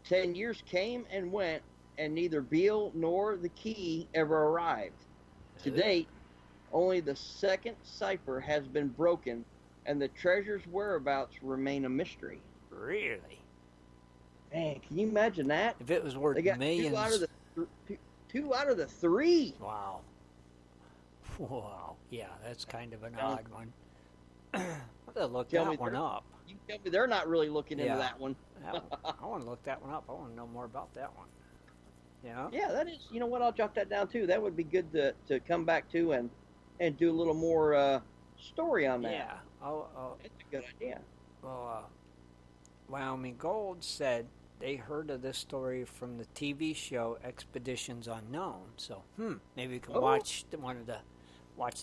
10 years came and went, and neither Beale nor the key ever arrived. To date, only the second cipher has been broken, and the treasure's whereabouts remain a mystery. Really? Man, can you imagine that? If it was worth They got millions. two out of the 3. Wow. Wow. Yeah, that's kind of an odd one. I'll have to look that one up. You tell me they're not really looking into that one. I want to look that one up. I want to know more about that one. Yeah? Yeah, that is, you know what, I'll jot that down too. That would be good to come back to and do a little more story on that. Yeah. That's a good idea. Well, Wyoming Gold said they heard of this story from the TV show Expeditions Unknown. So, maybe we can watch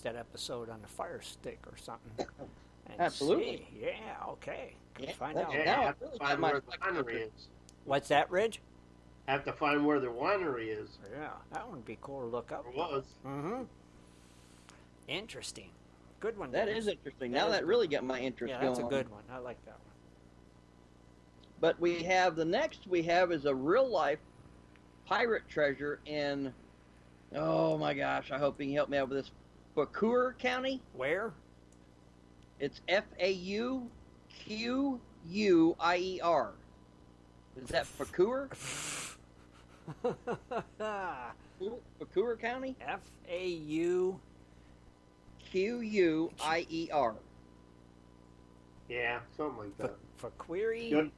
that episode on the Fire Stick or something. And Absolutely. See. Yeah, okay. Yeah, Find out. Yeah, have to find where the winery is. What's that, Ridge? Have to find where the winery is. Yeah, that would be cool to look up. Or was. Mm-hmm. Interesting. Good one. That Dennis. is interesting. Now that really got my interest going. Yeah, that's a good one. I like that one. But we have is a real life pirate treasure in, oh my gosh, I hope you can help me out with this, Fauquier County. Where? It's Fauquier. Is that Fauquier? Fauquier County? Fauquier. Yeah, something like that. Fauquier. Good.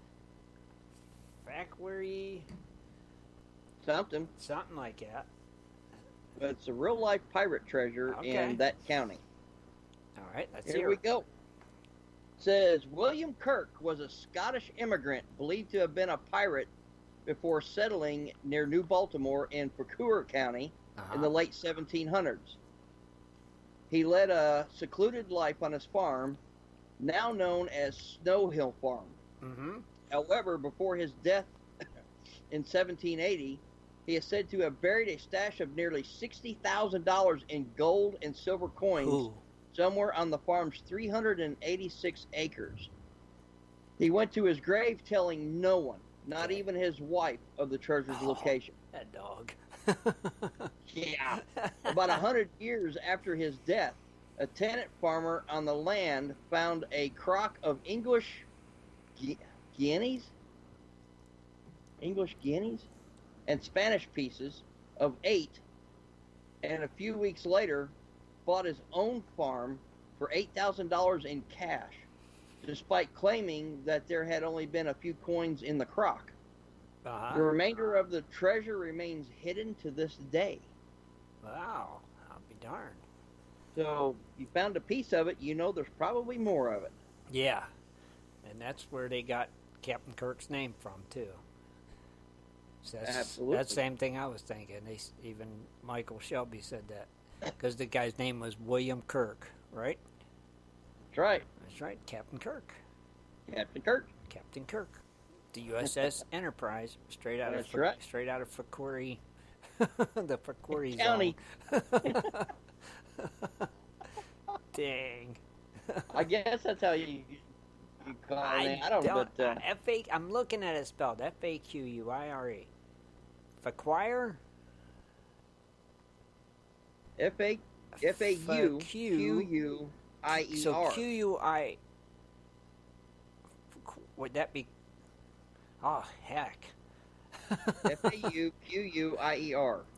Fauquier. Something. Something like that. But it's a real life pirate treasure in that county. All right, let's Here we go. It says William Kirk was a Scottish immigrant believed to have been a pirate before settling near New Baltimore in Fauquier County in the late 1700s. He led a secluded life on his farm, now known as Snow Hill Farm. Mm-hmm. However, before his death in 1780, he is said to have buried a stash of nearly $60,000 in gold and silver coins somewhere on the farm's 386 acres. He went to his grave telling no one, not even his wife, of the treasure's location. That dog. Yeah. About 100 years after his death, a tenant farmer on the land found a crock of English guineas and Spanish pieces of 8, and a few weeks later bought his own farm for $8,000 in cash, despite claiming that there had only been a few coins in the crock. The remainder of the treasure remains hidden to this day. Wow, I'll be darned. So you found a piece of it, you know there's probably more of it. Yeah, and that's where they got Captain Kirk's name from, too. So Absolutely. That's the same thing I was thinking. Even Michael Shelby said that. Because the guy's name was William Kirk, right? That's right. That's right, Captain Kirk. Captain Kirk. Captain Kirk. The USS Enterprise, straight out of Fauquier, the Fauquier County. Dang. I guess that's how you call it. I don't know. But, I'm looking at it spelled Fauquier. Fauquier? Fauquier. So QUI. Would that be? Oh heck! Fauquier.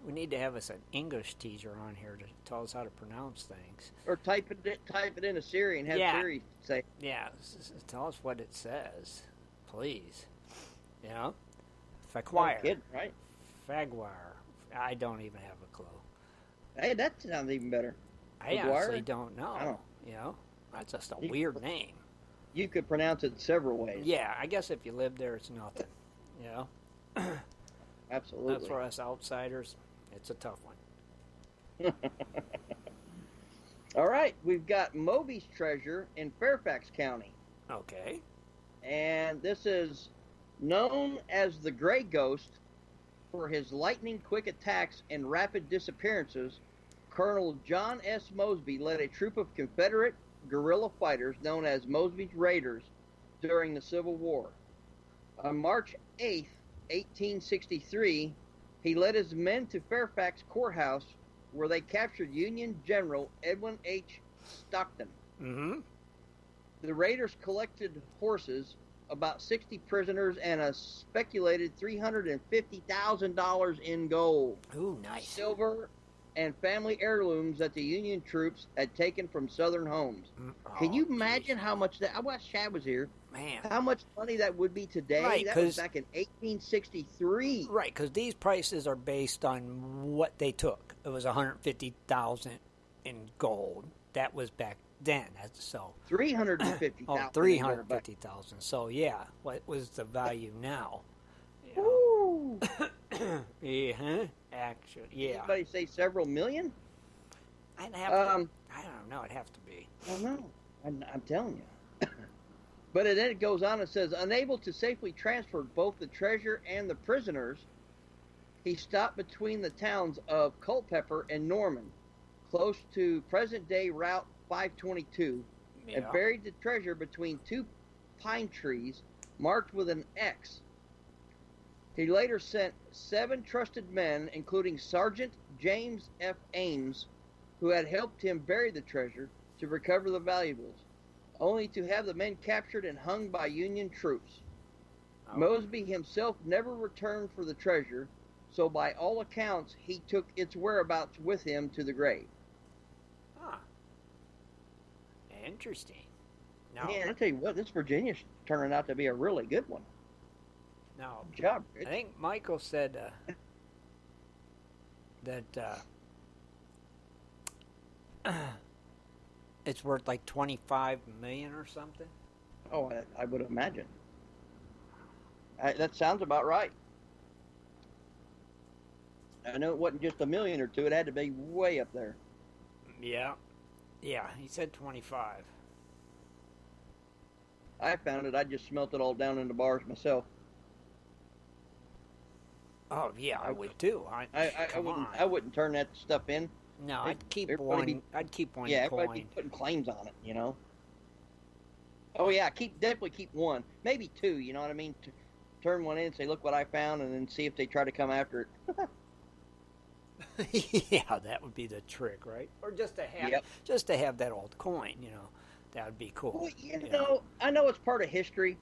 We need to have us an English teacher on here to tell us how to pronounce things. Or type it into Siri and have Siri say. Yeah, tell us what it says, please. You know, Fauquier. No kidding, right? Fauquier. I don't even have a clue. Hey, that sounds even better. I honestly don't know. You know, that's just a weird name. You could pronounce it several ways. Yeah, I guess if you live there, it's nothing. You know? Absolutely. But for us outsiders, it's a tough one. All right, we've got Moby's Treasure in Fairfax County. Okay. And this is known as the Gray Ghost for his lightning-quick attacks and rapid disappearances. Colonel John S. Mosby led a troop of Confederate guerrilla fighters known as Mosby's Raiders during the Civil War. On March 8th, 1863, he led his men to Fairfax Courthouse, where they captured Union General Edwin H. Stockton. Mm-hmm. The raiders collected horses, about 60 prisoners, and a speculated $350,000 in gold, Ooh, nice. silver, and family heirlooms that the Union troops had taken from Southern homes. Can you imagine how much that? I wish Shad was here. Man, How much money that would be today? Right, that was back in 1863. right, because these prices are based on what they took. It was $150,000 in gold. That was back then. So $350,000. oh, $350,000. So yeah, what was the value now? You know? Woo! Yeah, actually, yeah. Anybody say several million? I'd have to. I don't know. It'd have to be. I don't know. I'm telling you. But then it goes on and says, unable to safely transfer both the treasure and the prisoners, he stopped between the towns of Culpeper and Norman, close to present-day Route 522, and buried the treasure between two pine trees marked with an X. He later sent 7 trusted men, including Sergeant James F. Ames, who had helped him bury the treasure, to recover the valuables, only to have the men captured and hung by Union troops. Oh. Mosby himself never returned for the treasure, so by all accounts, he took its whereabouts with him to the grave. Ah, interesting. Now, Man, I'll tell you what, this Virginia's turning out to be a really good one. now, Good job, Rich. I think Michael said that it's worth like $25 million or something. Oh, I would imagine. That sounds about right. I know it wasn't just $1 million or $2. It had to be way up there. Yeah, yeah. He said 25. I found it. I just smelt it all down in the bars myself. Oh yeah, I would too. I wouldn't turn that stuff in. No, I'd keep everybody one. I'd keep one Yeah, coin. everybody be putting claims on it, you know. Oh yeah, definitely keep one, maybe 2. You know what I mean? Turn one in and say, "Look what I found," and then see if they try to come after it. Yeah, that would be the trick, right? Or just to have that old coin, you know, that would be cool. Well, you know, I know it's part of history,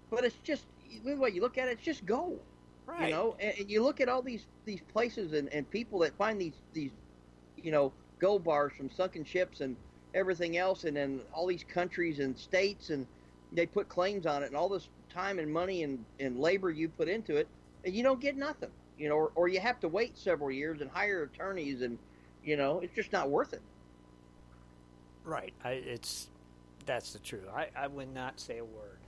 but it's just the way you look at it, it's just gold. Right. You know, and you look at all these places and people that find these you know, gold bars from sunken ships and everything else, and then all these countries and states, and they put claims on it, and all this time and money and labor you put into it, and you don't get nothing, you know, or you have to wait several years and hire attorneys, and, you know, it's just not worth it. Right. That's the truth. I would not say a word.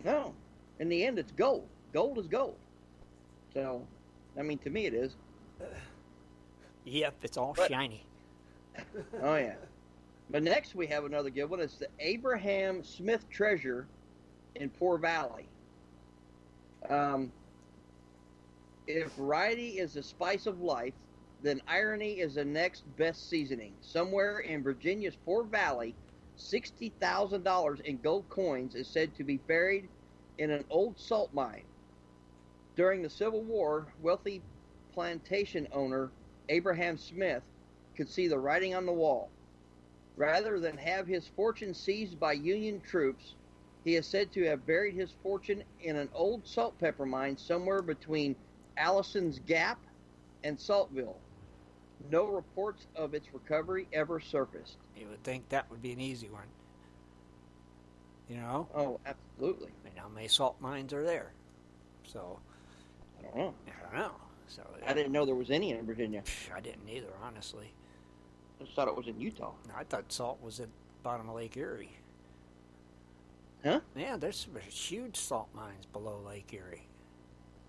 No. In the end, it's gold. Gold is gold. So, I mean, to me it is. Yep, it's all shiny. Oh, yeah. But next we have another good one. It's the Abraham Smith Treasure in Poor Valley. If variety is the spice of life, then irony is the next best seasoning. Somewhere in Virginia's Poor Valley, $60,000 in gold coins is said to be buried in an old salt mine. During the Civil War, wealthy plantation owner Abraham Smith could see the writing on the wall. Rather than have his fortune seized by Union troops, he is said to have buried his fortune in an old salt pepper mine somewhere between Allison's Gap, and Saltville. No reports of its recovery ever surfaced. You would think that would be an easy one. You know? Oh, absolutely. I mean, how many salt mines are there? So, I don't know. So I didn't know there was any in Virginia. I didn't either, honestly. I just thought it was in Utah. I thought salt was at the bottom of Lake Erie. Huh? Yeah, there's huge salt mines below Lake Erie.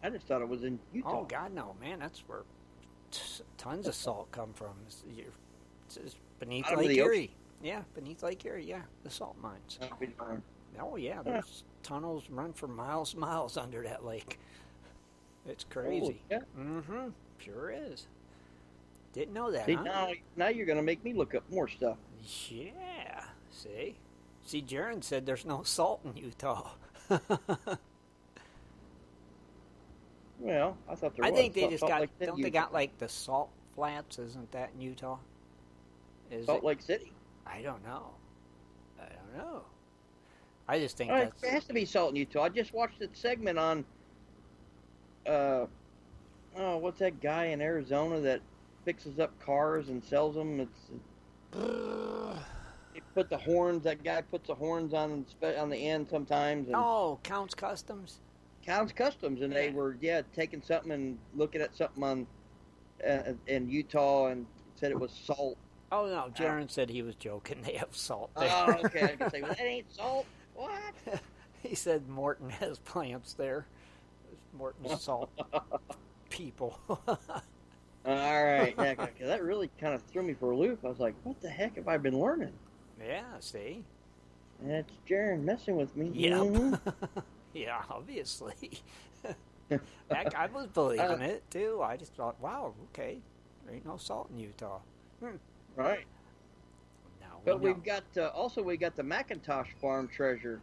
I just thought it was in Utah. Oh, God, no, man. That's where tons of salt come from. It's beneath Out of Lake the ocean? Erie. Yeah, beneath Lake Erie, yeah, the salt mines. I'll be darned. Oh, yeah, there's tunnels run for miles and miles under that lake. It's crazy. Oh, yeah. Mm-hmm. Sure is. Didn't know that, See, huh? now you're going to make me look up more stuff. Yeah. See? See, Jaron said there's no salt in Utah. Well, I thought there was. I think they Salt- just Salt got, Lake City, don't they Utah. got like the salt flats? Isn't that in Utah? Is Salt it? Lake City? I don't know. I just think It that's... has to be salt in Utah. I just watched that segment on, what's that guy in Arizona that fixes up cars and sells them? They put the horns. That guy puts the horns on the end sometimes. And Oh, Counts Customs? Counts Customs, and they Yeah. were taking something and looking at something on in Utah and said it was salt. Oh, no, Jaron said he was joking. They have salt there. Oh, okay. I can say, well, that ain't salt. What? He said Morton has plants there. Morton's salt people. All right. Yeah, 'cause that really kind of threw me for a loop. I was like, what the heck have I been learning? Yeah, see? And it's Jaron messing with me. Yep. Mhm. Yeah, obviously. Heck, I was believing it, too. I just thought, wow, okay. There ain't no salt in Utah. Right. Now But we know. we've got we got the McIntosh Farm treasure,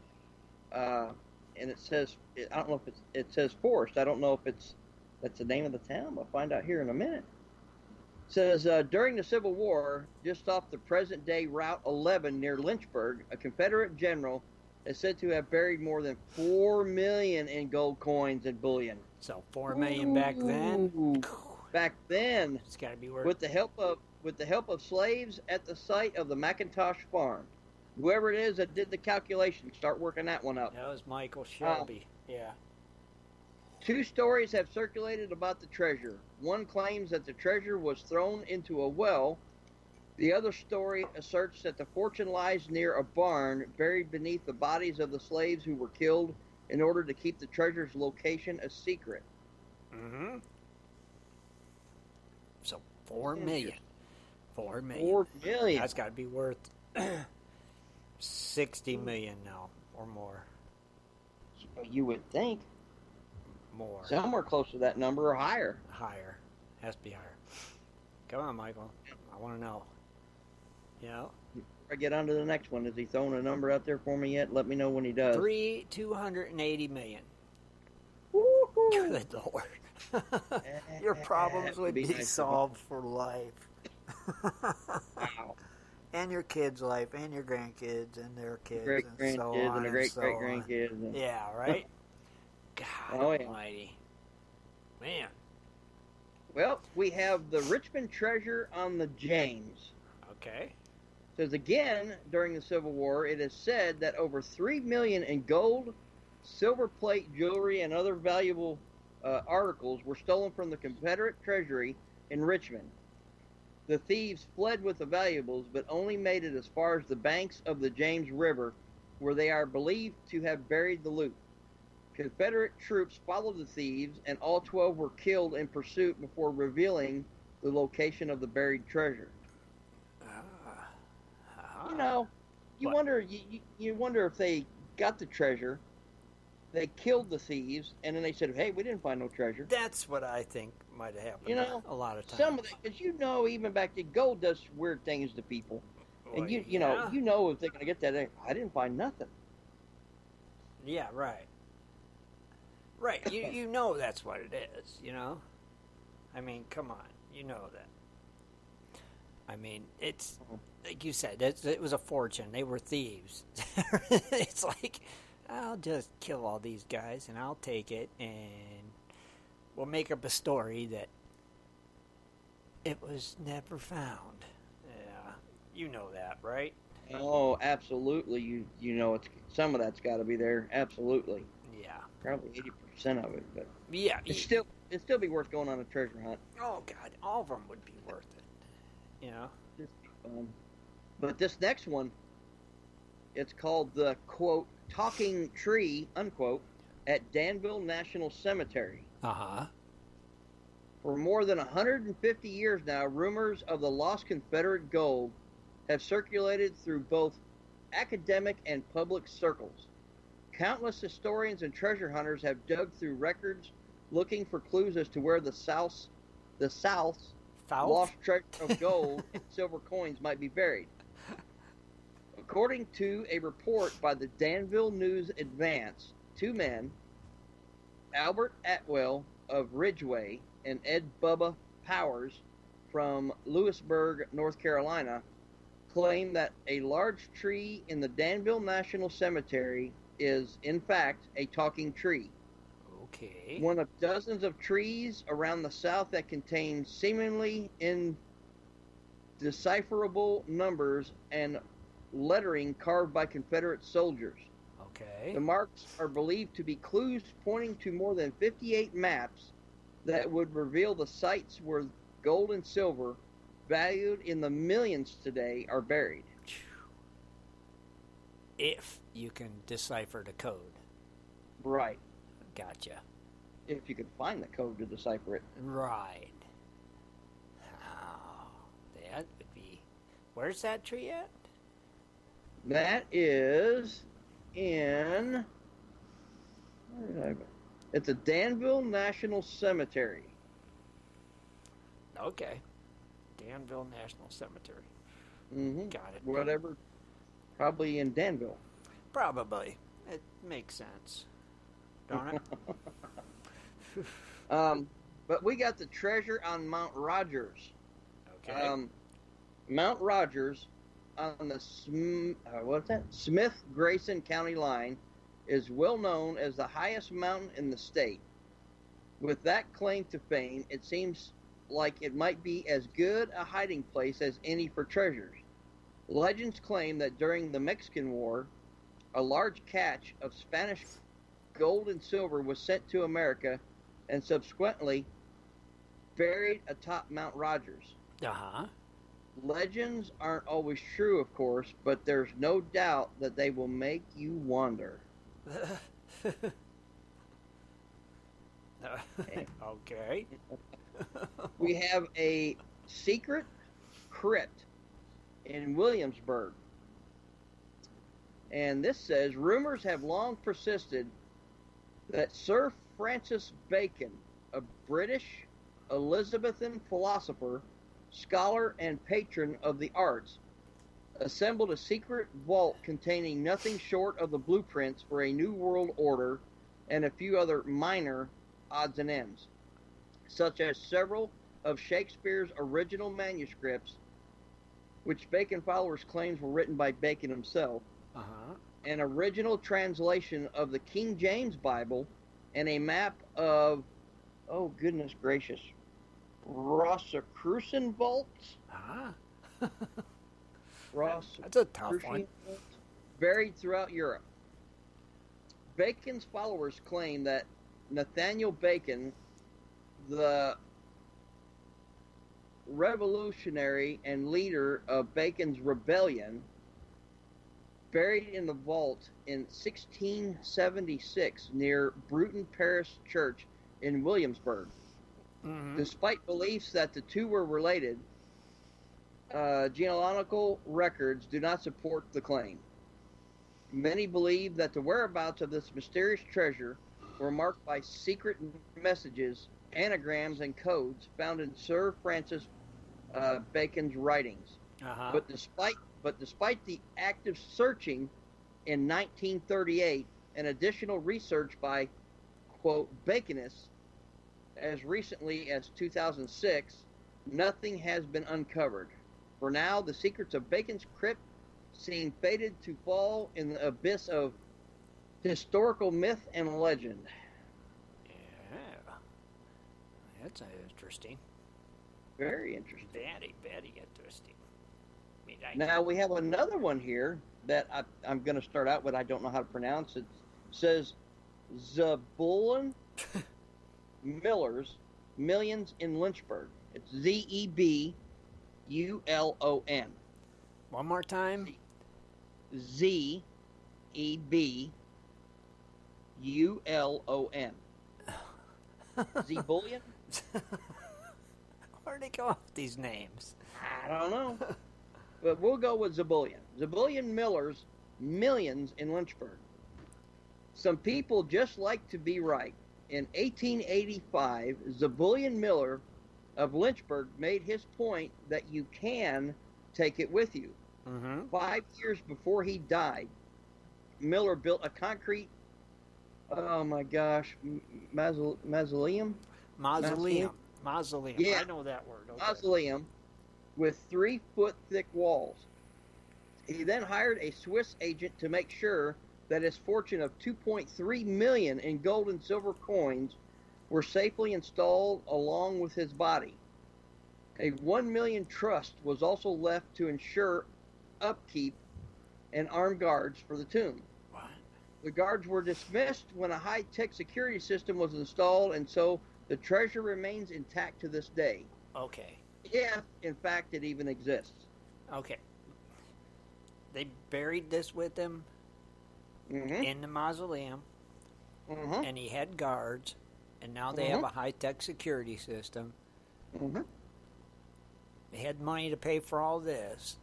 and it says I don't know if it says Forest. I don't know if that's the name of the town. We'll find out here in a minute. It says during the Civil War, just off the present-day Route 11 near Lynchburg, a Confederate general is said to have buried more than $4 million in gold coins and bullion. So $4 million back then. Ooh. Back then, It's got to be worth. with the help of slaves at the site of the McIntosh Farm. Whoever it is that did the calculation, start working that one up. That was Michael Shelby. Yeah. 2 stories have circulated about the treasure. One claims that the treasure was thrown into a well. The other story asserts that the fortune lies near a barn buried beneath the bodies of the slaves who were killed in order to keep the treasure's location a secret. Mm-hmm. So $4 million. $4 million. $4 million. That's got to be worth $60 million now or more. You would think More. somewhere close to that number or higher. Higher. Has to be higher. Come on, Michael. I want to know. You know? I get on to the next one. Has he thrown a number out there for me yet? Let me know when he does. $280 million. Woo-hoo. Good Lord. Your problems would be nice. solved for life. Wow. And your kids' life, and your grandkids, and their kids, Great and so grandkids on, and a great so great on. grandkids. And... Yeah, right? God Oh, yeah. almighty. Man. Well, we have the Richmond treasure on the James. Okay. It says again, during the Civil War, it is said that over $3 million in gold, silver plate, jewelry, and other valuable articles were stolen from the Confederate treasury in Richmond. The thieves fled with the valuables, but only made it as far as the banks of the James River, where they are believed to have buried the loot. Confederate troops followed the thieves, and all 12 were killed in pursuit before revealing the location of the buried treasure. You know, you What? wonder you wonder if they got the treasure, they killed the thieves, and then they said, "Hey, we didn't find no treasure." That's what I think might have happened. You know, a lot of times. Some of it, because even back then, gold does weird things to people, and Well, you yeah. know if they're gonna get that, I didn't find nothing. Yeah, right. Right. You know that's what it is, you know? I mean, come on. You know that. I mean, it's, like you said, it was a fortune. They were thieves. It's like, I'll just kill all these guys, and I'll take it, and we'll make up a story that it was never found. Yeah, you know that, right? Oh, absolutely. You know, it's some of that's got to be there. Absolutely. Yeah. Probably 80% of it, but Yeah. it'd still be worth going on a treasure hunt. Oh God, all of them would be worth it. You know. Just be fun. But this next one, it's called the quote talking tree unquote at Danville National Cemetery. Uh-huh. For more than 150 years now, rumors of the lost Confederate gold have circulated through both academic and public circles. Countless historians and treasure hunters have dug through records looking for clues as to where the South's lost treasure of gold and silver coins might be buried. According to a report by the Danville News Advance, two men, Albert Atwell of Ridgeway and Ed Bubba Powers from Lewisburg, North Carolina, claim that a large tree in the Danville National Cemetery is, in fact, a talking tree. Okay. One of dozens of trees around the South that contain seemingly indecipherable numbers and lettering carved by Confederate soldiers. Okay. The marks are believed to be clues pointing to more than 58 maps that would reveal the sites where gold and silver, valued in the millions today, are buried. If you can decipher the code. Right. Gotcha. If you could find the code to decipher it. Right. Oh, that would be... Where's that tree at? That is in... Where did I... It's a Danville National Cemetery. Okay. Danville National Cemetery. Mm-hmm. Got it. Whatever. Probably in Danville. Probably. It makes sense. Don't it? But we got the treasure on Mount Rogers. Okay. Mount Rogers on the Smith-Grayson County line is well known as the highest mountain in the state. With that claim to fame, it seems like it might be as good a hiding place as any for treasures. Legends claim that during the Mexican War, a large catch of Spanish gold and silver was sent to America and subsequently buried atop Mount Rogers. Uh-huh. Legends aren't always true, of course, but there's no doubt that they will make you wonder. Okay. We have a secret crypt in Williamsburg. And this says, rumors have long persisted that Sir Francis Bacon, a British Elizabethan philosopher, scholar, and patron of the arts, assembled a secret vault containing nothing short of the blueprints for a new world order and a few other minor odds and ends, such as several of Shakespeare's original manuscripts, which Bacon followers claims were written by Bacon himself, an original translation of the King James Bible, and a map of, oh goodness gracious, Rosicrucian vaults. That's a tough one. Buried throughout Europe. Bacon's followers claim that Nathaniel Bacon, the revolutionary and leader of Bacon's rebellion, buried in the vault in 1676 near Bruton Parish Church in Williamsburg. Mm-hmm. Despite beliefs that the two were related, genealogical records do not support the claim. Many believe that the whereabouts of this mysterious treasure were marked by secret messages, anagrams, and codes found in Sir Francis Bacon's writings. But despite the active searching in 1938 and additional research by, quote, Baconists as recently as 2006, nothing has been uncovered. For now, the secrets of Bacon's crypt seem fated to fall in the abyss of historical myth and legend. Yeah. That's interesting. Very interesting. Very interesting. Now we have another one here that I'm going to start out with. I don't know how to pronounce it. It says Zebulon Miller's Millions in Lynchburg. It's Zebulon. One more time. Zebulon. Zebullion? Where'd they go off these names? I don't know. But we'll go with Zebullion. Zebullion Miller's Millions in Lynchburg. Some people just like to be right. In 1885, Zebullion Miller of Lynchburg made his point that you can take it with you. Mm-hmm. 5 years before he died, Miller built a concrete, mausoleum? Mausoleum. Yeah. I know that word. Okay. Mausoleum with 3-foot thick walls. He then hired a Swiss agent to make sure that his fortune of $2.3 million in gold and silver coins were safely installed along with his body. A $1 million trust was also left to ensure upkeep and armed guards for the tomb. What? The guards were dismissed when a high-tech security system was installed, and so the treasure remains intact to this day. Okay. If, in fact, it even exists. Okay. They buried this with him in the mausoleum, and he had guards, and now they have a high-tech security system. They had money to pay for all this,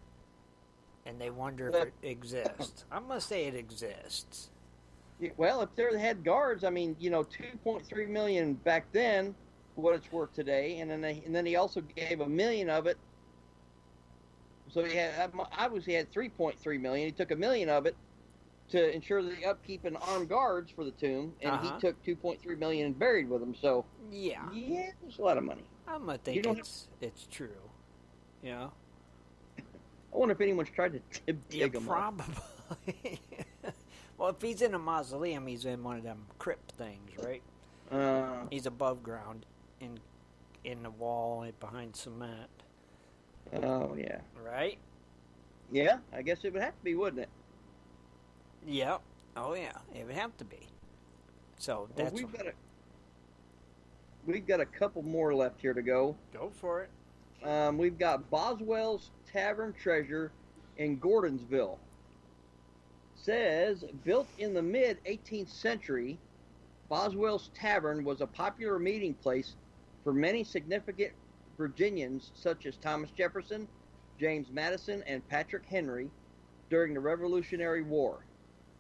and they wonder if it exists. I'm going to say it exists. Well, if they had guards, I mean, $2.3 million back then, what it's worth today, and then he also gave $1 million of it. So he had obviously had $3.3 million. He took $1 million of it to ensure the upkeep and armed guards for the tomb, and he took $2.3 million and buried with him. So yeah, it's a lot of money. I'm gonna think it's true. Yeah. I wonder if anyone's tried to dig him up. Probably. Well, if he's in a mausoleum, he's in one of them crypt things, right? He's above ground, in the wall, behind cement. Oh yeah. Right? Yeah, I guess it would have to be, wouldn't it? Yep. Oh yeah, it would have to be. So that's. Well, we've got a couple more left here to go. Go for it. We've got Boswell's Tavern Treasure in Gordonsville. Says, built in the mid-18th century, Boswell's Tavern was a popular meeting place for many significant Virginians such as Thomas Jefferson, James Madison, and Patrick Henry during the Revolutionary War.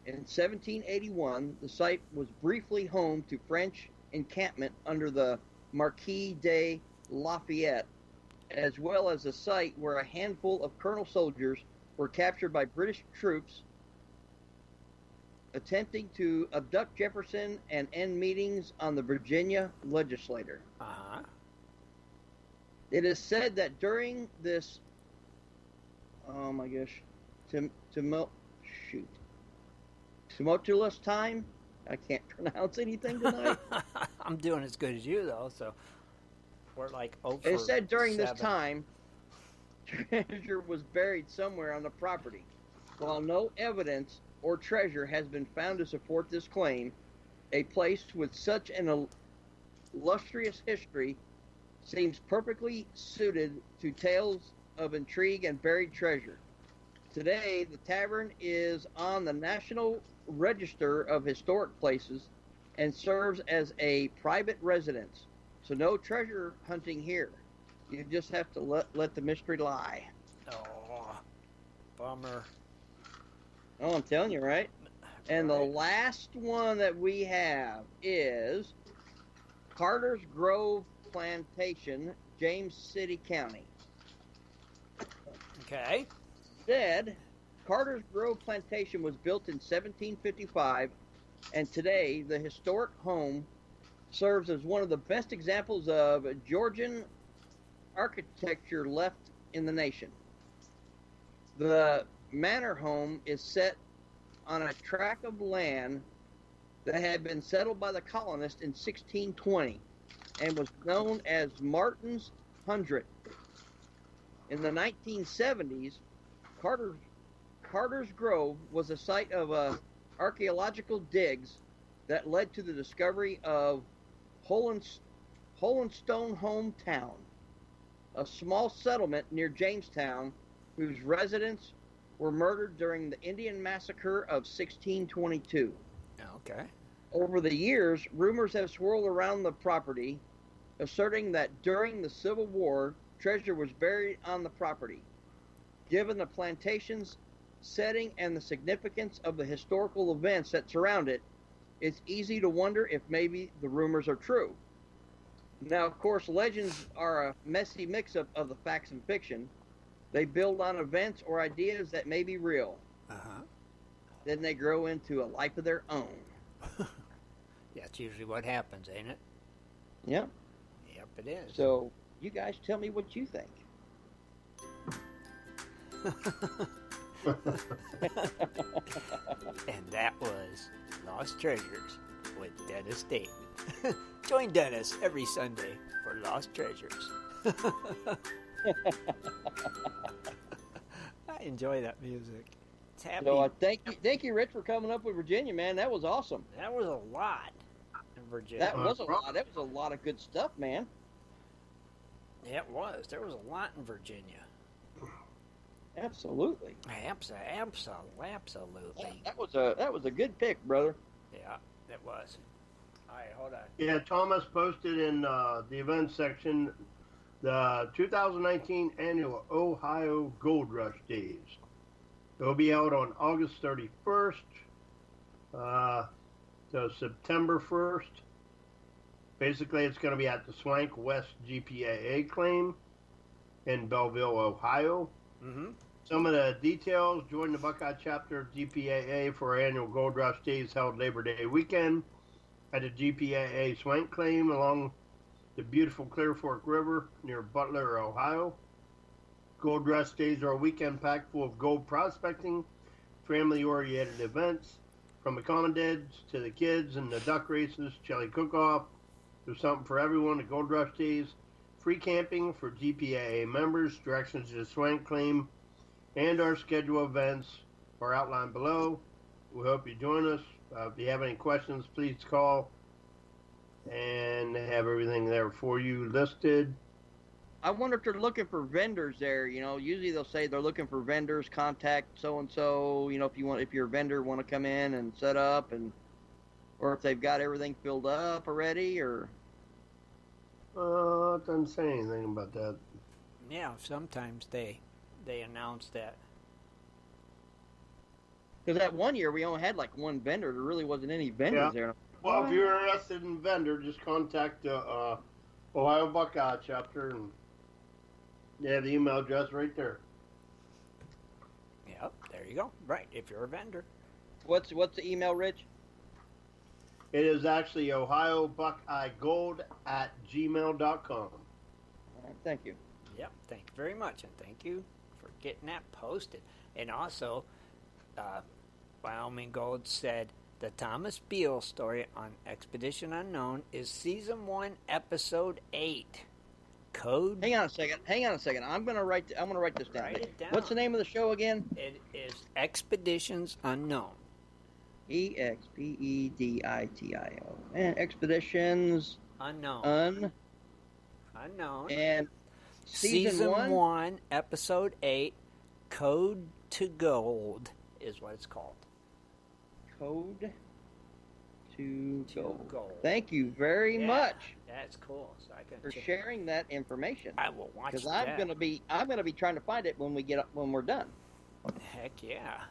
In 1781, the site was briefly home to French encampment under the Marquis de Lafayette, as well as a site where a handful of Colonel soldiers were captured by British troops attempting to abduct Jefferson and end meetings on the Virginia legislature. It is said that during this, tumultuous time, I can't pronounce anything tonight. I'm doing as good as you, though, so we're like over. It said during this time, treasure was buried somewhere on the property. While no evidence or treasure has been found to support this claim, a place with such an illustrious history seems perfectly suited to tales of intrigue and buried treasure. Today, the tavern is on the National Register of Historic Places and serves as a private residence. So no treasure hunting here. You just have to let the mystery lie. Oh, bummer. Oh, I'm telling you, right? And the last one that we have is Carter's Grove Plantation, James City County. Okay. Said Carter's Grove Plantation was built in 1755, and today the historic home serves as one of the best examples of Georgian architecture left in the nation. The manor home is set on a tract of land that had been settled by the colonists in 1620. and was known as Martin's 100. In the 1970s, Carter's Grove was a site of archaeological digs that led to the discovery of Holenstone Hometown, a small settlement near Jamestown whose residents were murdered during the Indian Massacre of 1622. Okay. Over the years, rumors have swirled around the property, asserting that during the Civil War, treasure was buried on the property. Given the plantation's setting and the significance of the historical events that surround it, it's easy to wonder if maybe the rumors are true. Now, of course, legends are a messy mix-up of the facts and fiction. They build on events or ideas that may be real. Uh-huh. Then they grow into a life of their own. That's usually what happens, ain't it? Yep. Yep, it is. So, you guys tell me what you think. And that was Lost Treasures with Dennis Dayton. Join Dennis every Sunday for Lost Treasures. I enjoy that music. It's happy. So, thank you, Rich, for coming up with Virginia, man. That was awesome. That was a lot in Virginia. That was a lot. That was a lot of good stuff, man. Yeah, it was. There was a lot in Virginia. Absolutely. Absolutely. That was a good pick, brother. Yeah, it was. All right, hold on. Yeah, Thomas posted in the events section the 2019 annual Ohio Gold Rush Days. It will be held on August 31st to September 1st. Basically, it's going to be at the Swank West GPAA claim in Belleville, Ohio. Mm-hmm. Some of the details: join the Buckeye chapter of GPAA for our annual Gold Rush Days held Labor Day weekend at the GPAA Swank Claim along the beautiful Clear Fork River near Butler, Ohio. Gold Rush Days are a weekend packed full of gold prospecting, family-oriented events, from the commandants to the kids and the duck races, chili cook-off. There's something for everyone at Gold Rush Days. Free camping for GPAA members, directions to the Swank Claim, and our schedule events are outlined below. We hope you join us. If you have any questions, please call, and they have everything there for you listed. I wonder if they're looking for vendors there. You know, usually they'll say they're looking for vendors. Contact so and so. You know, if your vendor want to come in and set up, or if they've got everything filled up already, or. It doesn't say anything about that. Yeah, sometimes they announce that. Because that one year we only had like one vendor. There really wasn't any vendors there. Well, if you're interested in vendor, just contact the Ohio Buckeye chapter, and they have the email address right there. Yep, there you go. Right, if you're a vendor. What's the email, Rich? It is actually ohiobuckeyegold@gmail.com. All right, thank you. Yep, thank you very much, and thank you for getting that posted. And also, Wyoming Gold said the Thomas Beale story on Expedition Unknown is Season 1, Episode 8. Code. Hang on a second. I'm gonna write this down. Write it down. What's the name of the show again? It is Expeditions Unknown. EXPEDITIO. And Expeditions Unknown. And Season 1, Episode 8, Code to Gold is what it's called. Code to Gold. Gold. Thank you very much. That's cool. So I can for sharing that information. I will watch that. Because I'm gonna be trying to find it when we're done. Heck yeah.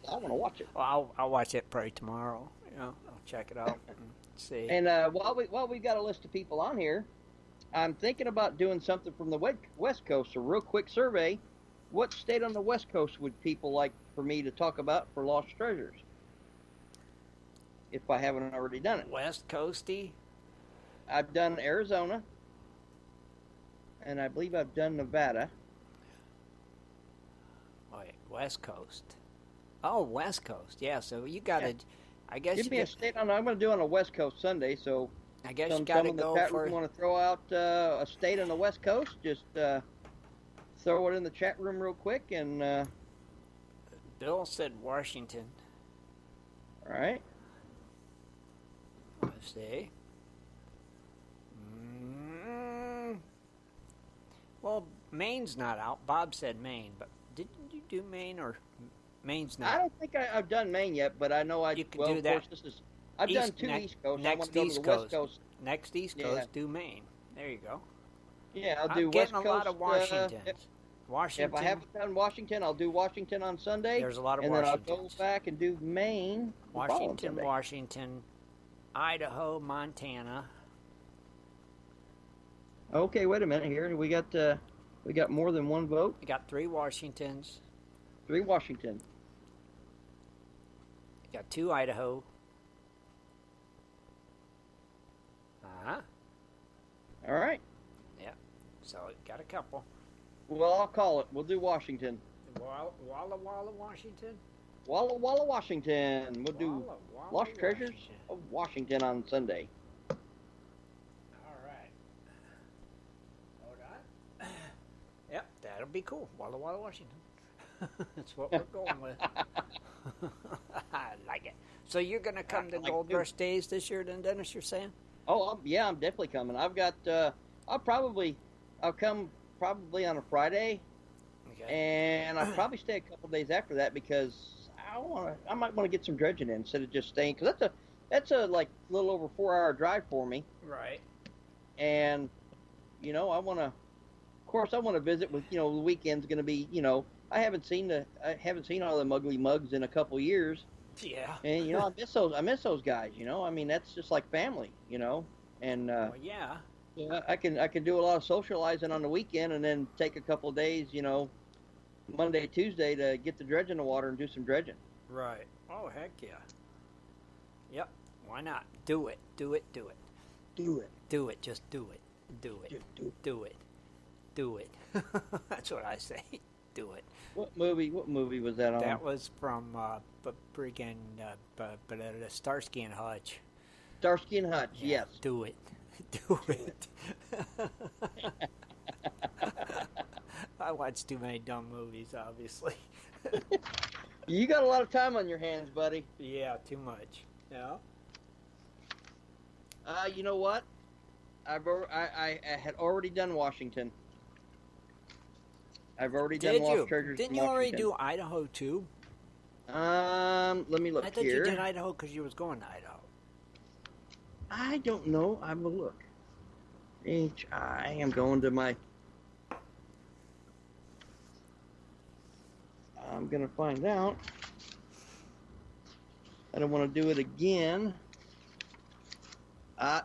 I want to watch it. Well, I'll watch it probably tomorrow. You know, I'll check it out and see. And while we've got a list of people on here, I'm thinking about doing something from the West Coast. A real quick survey. What state on the West Coast would people like for me to talk about for Lost Treasures? If I haven't already done it. West Coasty? I've done Arizona. And I believe I've done Nevada. Wait, West Coast. Oh, West Coast. Yeah, so you got to, I guess Give me a state. I'm going to do on a West Coast Sunday, so I guess some you got to in the go chat for. room want to throw out a state on the West Coast, just throw it in the chat room real quick, and Bill said Washington. all right. Let's see. Well, Maine's not out. Bob said Maine, but didn't you do Maine or Maine's not? I don't think I've done Maine yet, but I know You can well, do of that. course, I've done two East Coast. I want Next to go East to the Coast. West Coast. Next East Coast, do Maine. There you go. Yeah, I'll I'm do getting West a Coast. lot of Washingtons. If Washington. I haven't done Washington, I'll do Washington on Sunday. There's a lot of and then I'll Washingtons. go back and do Maine. the following Washington, Sunday. Washington, Idaho, Montana. Okay, wait a minute here. We got more than one vote. You got 3 Washingtons. 3 Washington. You got 2 Idaho. Uh-huh. All right. Yeah. So you got a couple. Well, I'll call it. We'll do Washington. Walla Walla, Washington. Walla Walla, Washington. We'll do Walla Walla, Lost Treasures Washington. of Washington on Sunday. All right. Hold on. Yep, that'll be cool. Walla Walla, Washington. That's what we're going with. I like it. So you're going to come to like Gold it. Rush Days this year then, Dennis, you're saying? Oh, I'm definitely coming. I've got, I'll come probably on a Friday, Okay. and I'll probably stay a couple days after that because I might want to get some dredging in instead of just staying, because that's a like little over 4-hour drive for me, Right. and I want to, of course, I want to visit with, the weekend's going to be, I haven't seen all the Mugly Mugs in a couple years. Yeah. And I miss those guys. I mean, that's just like family. And Well, yeah. yeah, I can do a lot of socializing on the weekend, and then take a couple of days, Monday, Tuesday, to get the dredge in the water and do some dredging. Right. Oh, heck yeah. Yep. Why not? Do it. Do it. Do it. Do it. Do it. Just do it. Do it. Just do it. Do it. Do it. That's what I say. Do it. What movie was that on? That was from freaking Starsky and Hutch. Starsky and Hutch. Yeah, Yes. Do it. Do it. I watch too many dumb movies, obviously. You got a lot of time on your hands, buddy. Yeah, too much. Yeah. You know what? I had already done Washington. I've already done Lost Treasures. Didn't you already do Idaho too? Let me look I thought here. you did Idaho because you was going to Idaho. I don't know. I will look. I am going to my. I'm gonna find out. I don't want to do it again.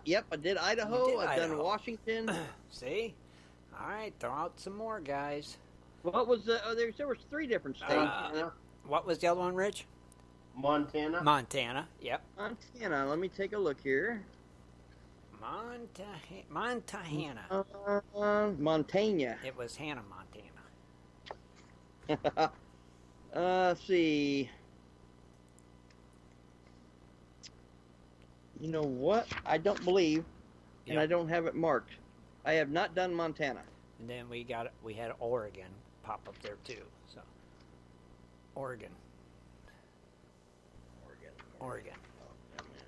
Yep, I did Idaho. You did I've done Idaho. Washington. See? All right, throw out some more, guys. What was the? There was 3 different states. Montana. What was the other one, Rich? Montana. Montana. Yep. Montana. Let me take a look here. Montana. Montana. It was Hannah, Montana. Let's see. You know what? I don't believe, and Yep. I don't have it marked. I have not done Montana. And then we had Oregon pop up there too. So Oregon. Oregon.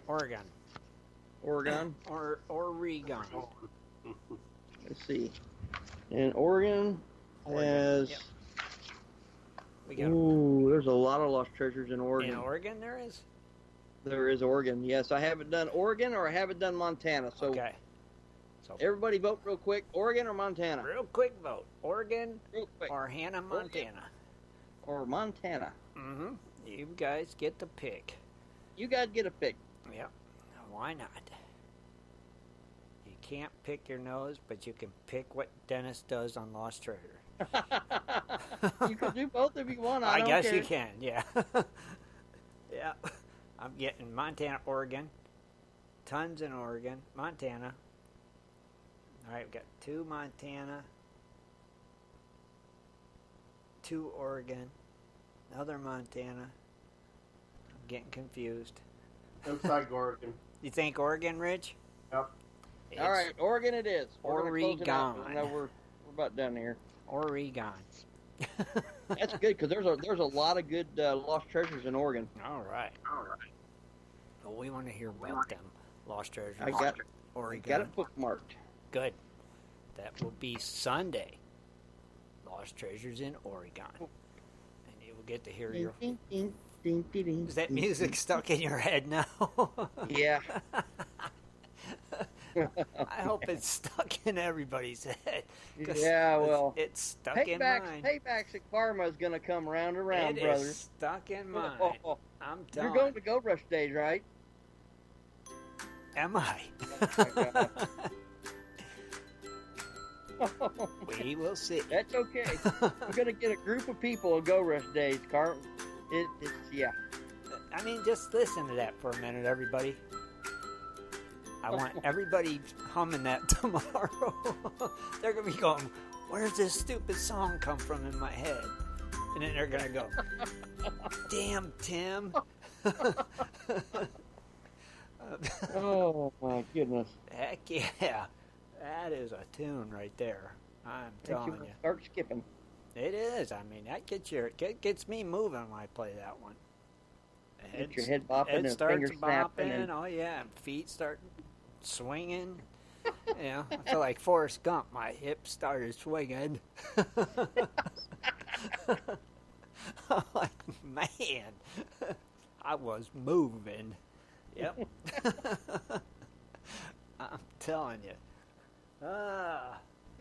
Oregon. Oregon. Let's see. And Oregon has. Yep. We got Ooh, there's a lot of lost treasures in Oregon. in Oregon. There is. There is Oregon. Yes, I haven't done Oregon or I haven't done Montana. So Okay. So everybody vote real quick. Oregon or Montana? real quick vote: Oregon Real quick. or Hannah, Montana. Or Montana. Mm-hmm. You guys get the pick. You guys get a pick. Yep. Why not? You can't pick your nose, but you can pick what Dennis does on Lost Treasure. You can do both if you want. I don't guess care. you can, yeah. Yeah. I'm getting Montana, Oregon. Tons in Oregon. Montana. All right, we've got 2 Montana. 2 Oregon. Another Montana. I'm getting confused. Looks like Oregon. You think Oregon, Rich? Yep. All right, Oregon it is. We're gonna close it out. Oregon. I know we're about done here. Oregon. That's good because there's a lot of good lost treasures in Oregon. All right. Well, we want to hear about them lost treasures. I got Oregon. got it bookmarked. Good. That will be Sunday. Lost treasures in Oregon, and you will get to hear your. Is that music stuck in your head now? Yeah. I hope it's stuck in everybody's head. 'Cause Yeah, well, it's stuck in mine. Paybacks at Karma is going to come round and round, It brother. is stuck in mine. I'm You're telling. going to Gold Rush days, right? Am I? Oh, We will see. that's okay. We're going to get a group of people on Gold Rush days, Karma. It's yeah. I mean, just listen to that for a minute, everybody. I want everybody humming that tomorrow. They're going to be going, where's this stupid song come from in my head? And then they're going to go, damn, Tim. Oh my goodness! Heck yeah. That is a tune right there. I'm telling you. Start skipping. It is. I mean, that gets me moving when I play that one. Get your head bopping Head and starts fingers snapping. bopping. And... Oh yeah, and feet start swinging. You know, I feel like Forrest Gump. My hips started swinging. I'm like, man, I was moving. Yep. I'm telling you. I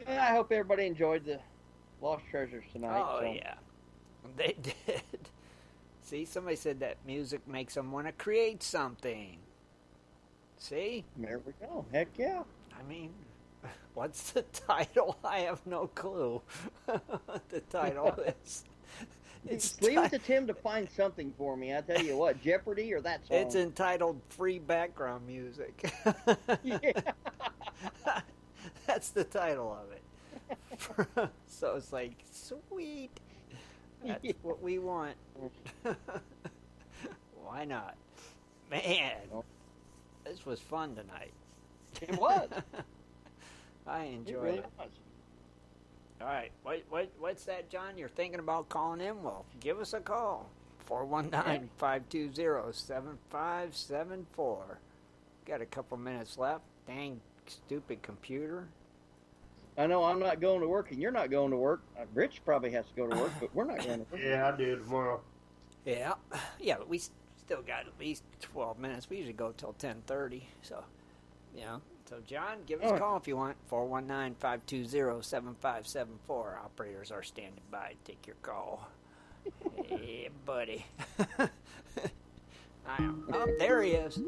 hope everybody enjoyed the Lost Treasures tonight. Oh, so. yeah. They did. See, somebody said that music makes them want to create something. See? There we go. Heck yeah. I mean, what's the title? I have no clue what the title is. Leave it to Tim to find something for me. I tell you what, Jeopardy or that song. It's entitled Free Background Music. Yeah. That's the title of it. So it's like, sweet. That's what we want. Why not? Man, this was fun tonight. It was. I enjoyed really it. was. All right, what's that, John? You're thinking about calling in? Well, give us a call. 419-520-7574. Got a couple minutes left. Dang stupid computer. I know I'm not going to work, and you're not going to work. Rich probably has to go to work, but we're not going to work. Yeah, I do tomorrow. Yeah, but we still got at least 12 minutes. We usually go till 10:30, so, you know. So, John, give us a call if you want. 419-520-7574. Operators are standing by to take your call. Hey, buddy. I am. Oh, there he is.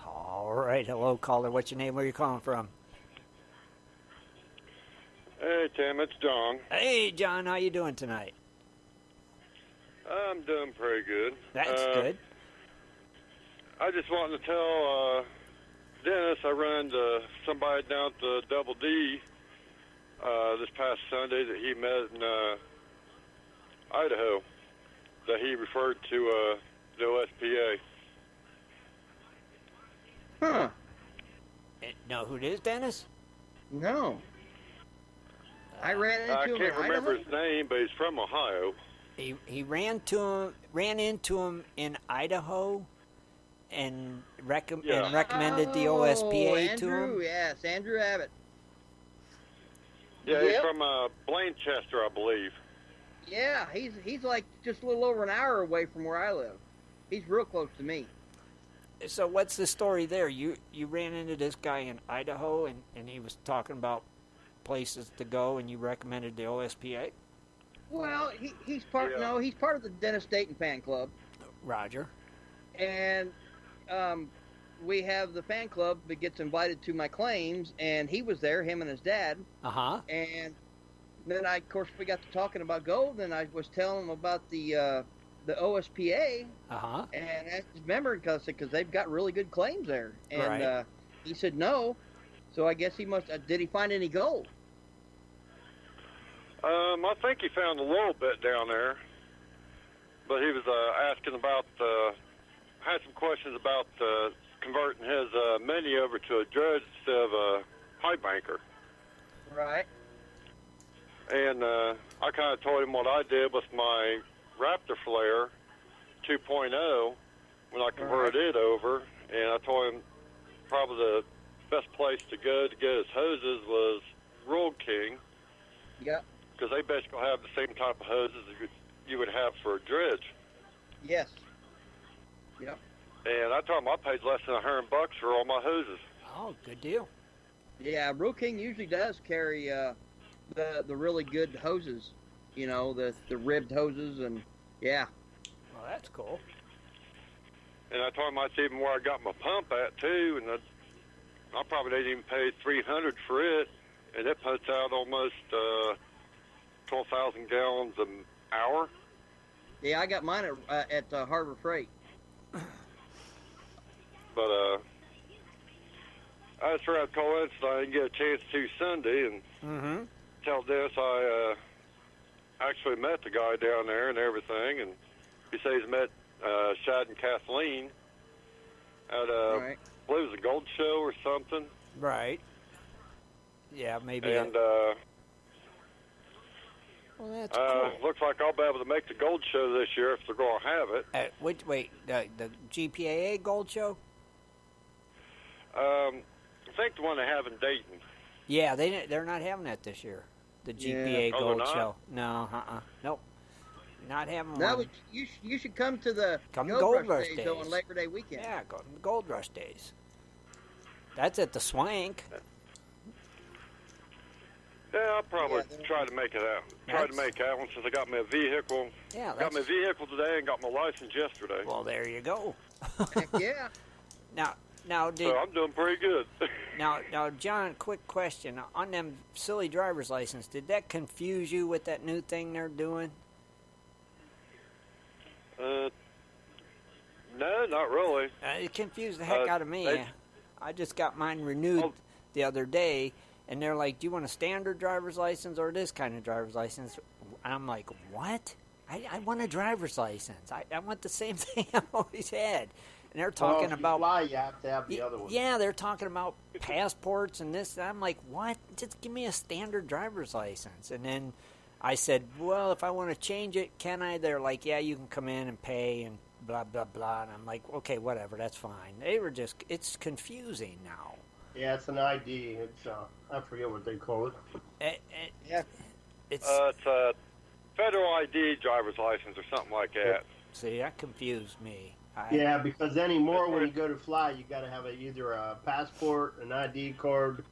All right. Hello, caller. What's your name? Where are you calling from? Hey, Tim. It's John. Hey, John. How you doing tonight? I'm doing pretty good. That's good. I just wanted to tell Dennis I ran into somebody down at the Double D this past Sunday that he met in Idaho that he referred to the OSPA. Huh. Know who it is, Dennis? No. I ran into I him can't in remember Idaho. his name, but he's from Ohio. He ran into him in Idaho, and recommended the OSPA Andrew, to him. Yes, Andrew Abbott. Yeah, he's Yep. from Blanchester, I believe. Yeah, he's like just a little over an hour away from where I live. He's real close to me. So what's the story there? You ran into this guy in Idaho, and he was talking about places to go, and you recommended the OSPA? Well, he's part he's part of the Dennis Dayton fan club. Roger. And we have the fan club that gets invited to my claims, and he was there, him and his dad. Uh-huh. And then of course, we got to talking about gold, and I was telling him about the OSPA. Uh-huh. And asked his member because they've got really good claims there. And Right. He said no. So I guess he must. Did he find any gold? I think he found a little bit down there, but he was asking about, had some questions about converting his Mini over to a dredge instead of a pipe banker. Right. And I kind of told him what I did with my Raptor Flare 2.0 when I converted it over. And I told him probably the best place to go to get his hoses was Road King. Yep. Because they basically have the same type of hoses you would have for a dredge. Yes. Yep. And I told him I paid less than $100 for all my hoses. Oh, good deal. Yeah, Road King usually does carry the really good hoses. You know, the ribbed hoses, and yeah. Well, that's cool. And I told him that's even where I got my pump at too, and I probably didn't even pay $300 for it, and it puts out almost 12,000 gallons an hour. Yeah, I got mine at Harbor Freight. But I just forgot to call in so I didn't get a chance to Sunday and tell Dennis I actually met the guy down there and everything, and he says he's met Shad and Kathleen at I believe it was a gold show or something. Right. Yeah, maybe. And well, that's cool. Looks like I'll be able to make the gold show this year if they're going to have it. Wait, the GPAA Gold Show? I think the one they have in Dayton. Yeah, they're not having that this year. The GPA Gold Show. No, nope. Not having one. You should come to the Gold Rush Days on Labor Day weekend. Yeah, go to the Gold Rush Days. That's at the Swank. Yeah, I'll probably try to make it out. Try to make that one since I got my vehicle. Yeah, got my vehicle today and got my license yesterday. Well, there you go. Heck yeah. Now, so I'm doing pretty good. now, John, quick question on them silly driver's license. Did that confuse you with that new thing they're doing? No, not really. It confused the heck out of me. I just got mine renewed the other day, and they're like, "Do you want a standard driver's license or this kind of driver's license?" And I'm like, "What? I want a driver's license. I want the same thing I've always had." And they're talking about fly, you have to have the other one. Yeah, they're talking about passports and this. I'm like, "What? Just give me a standard driver's license." And then I said, "Well, if I want to change it, can I?" They're like, "Yeah, you can come in and pay and blah blah blah." And I'm like, "Okay, whatever, that's fine." It's confusing now. Yeah, it's an ID. It's I forget what they call it. It's a federal ID driver's license or something like that. See, that confused me. Yeah, because anymore when you go to fly, you got to have either a passport, an ID card.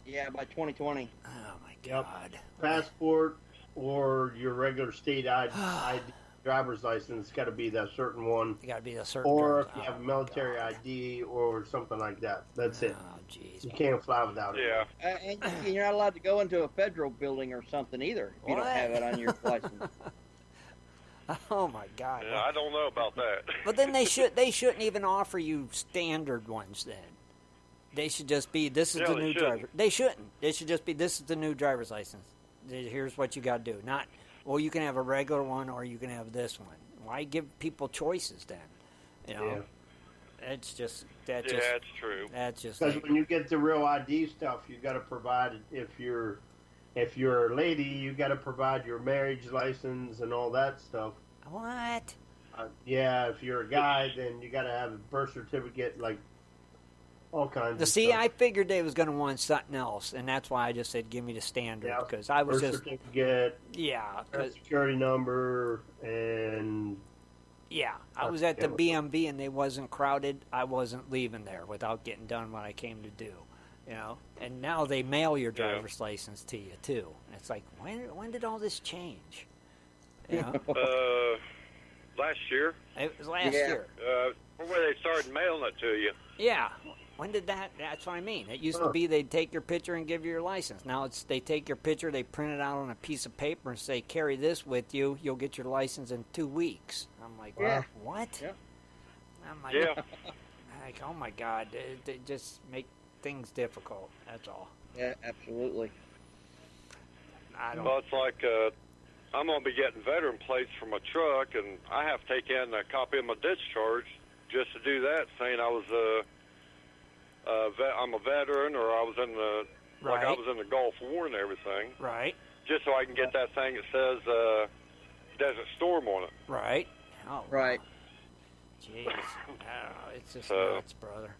Yeah, by 2020. Oh my God. Passport or your regular state ID driver's license. It's got to be that certain one. You got to be a certain. Or if you have a military ID or something like that. That's it. Oh, jeez. You can't fly without it. Yeah. And you're not allowed to go into a federal building or something either if you don't have it on your license. Oh my God! Yeah, I don't know about that. But then they shouldn't even offer you standard ones. Then they should just be this is the new driver. They shouldn't. They should just be this is the new driver's license. Here's what you got to do. Not well, you can have a regular one or you can have this one. Why give people choices then? You know, it's just that's true. That's just because when you get the real ID stuff, you got to provide if you're a lady, you got to provide your marriage license and all that stuff. What? Yeah, if you're a guy, then you got to have a birth certificate, like all kinds of See, stuff. I figured they was going to want something else, and that's why I just said give me the standard because I was birth certificate, birth security number, and I was at the BMV and they wasn't crowded. I wasn't leaving there without getting done what I came to do. You know, and now they mail your driver's license to you too. And it's like, when did all this change? You know? Last year. It was last year. Where they started mailing it to you. Yeah. When did that? That's what I mean. It used to be they'd take your picture and give you your license. Now they take your picture, they print it out on a piece of paper and say, carry this with you. You'll get your license in 2 weeks. I'm like, what? Yeah. I'm like, like, oh my God, they just make things difficult. That's all. Yeah, absolutely. Well, it's like I'm going to be getting veteran plates for my truck, and I have to take in a copy of my discharge just to do that, saying I was I'm a veteran, or I was in the like I was in the Gulf War and everything. Right. Just so I can get that thing that says Desert Storm on it. Right. Oh. Right. Jeez. It's just nuts, brother.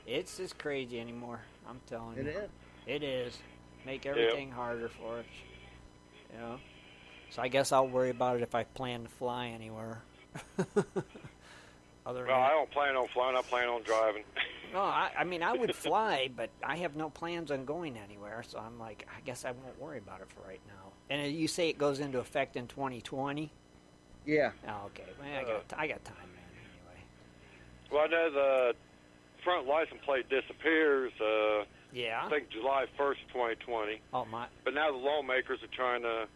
It's just crazy anymore. I'm telling you. It is. It is. Make everything harder for us. You know? So I guess I'll worry about it if I plan to fly anywhere. I don't plan on flying. I plan on driving. No, I mean, I would fly, but I have no plans on going anywhere. So I'm like, I guess I won't worry about it for right now. And you say it goes into effect in 2020? Yeah. Oh, okay. Well, I got time, man, anyway. Well, I know the front license plate disappears, yeah. I think July 1st, 2020. Oh, my. But now the lawmakers are trying to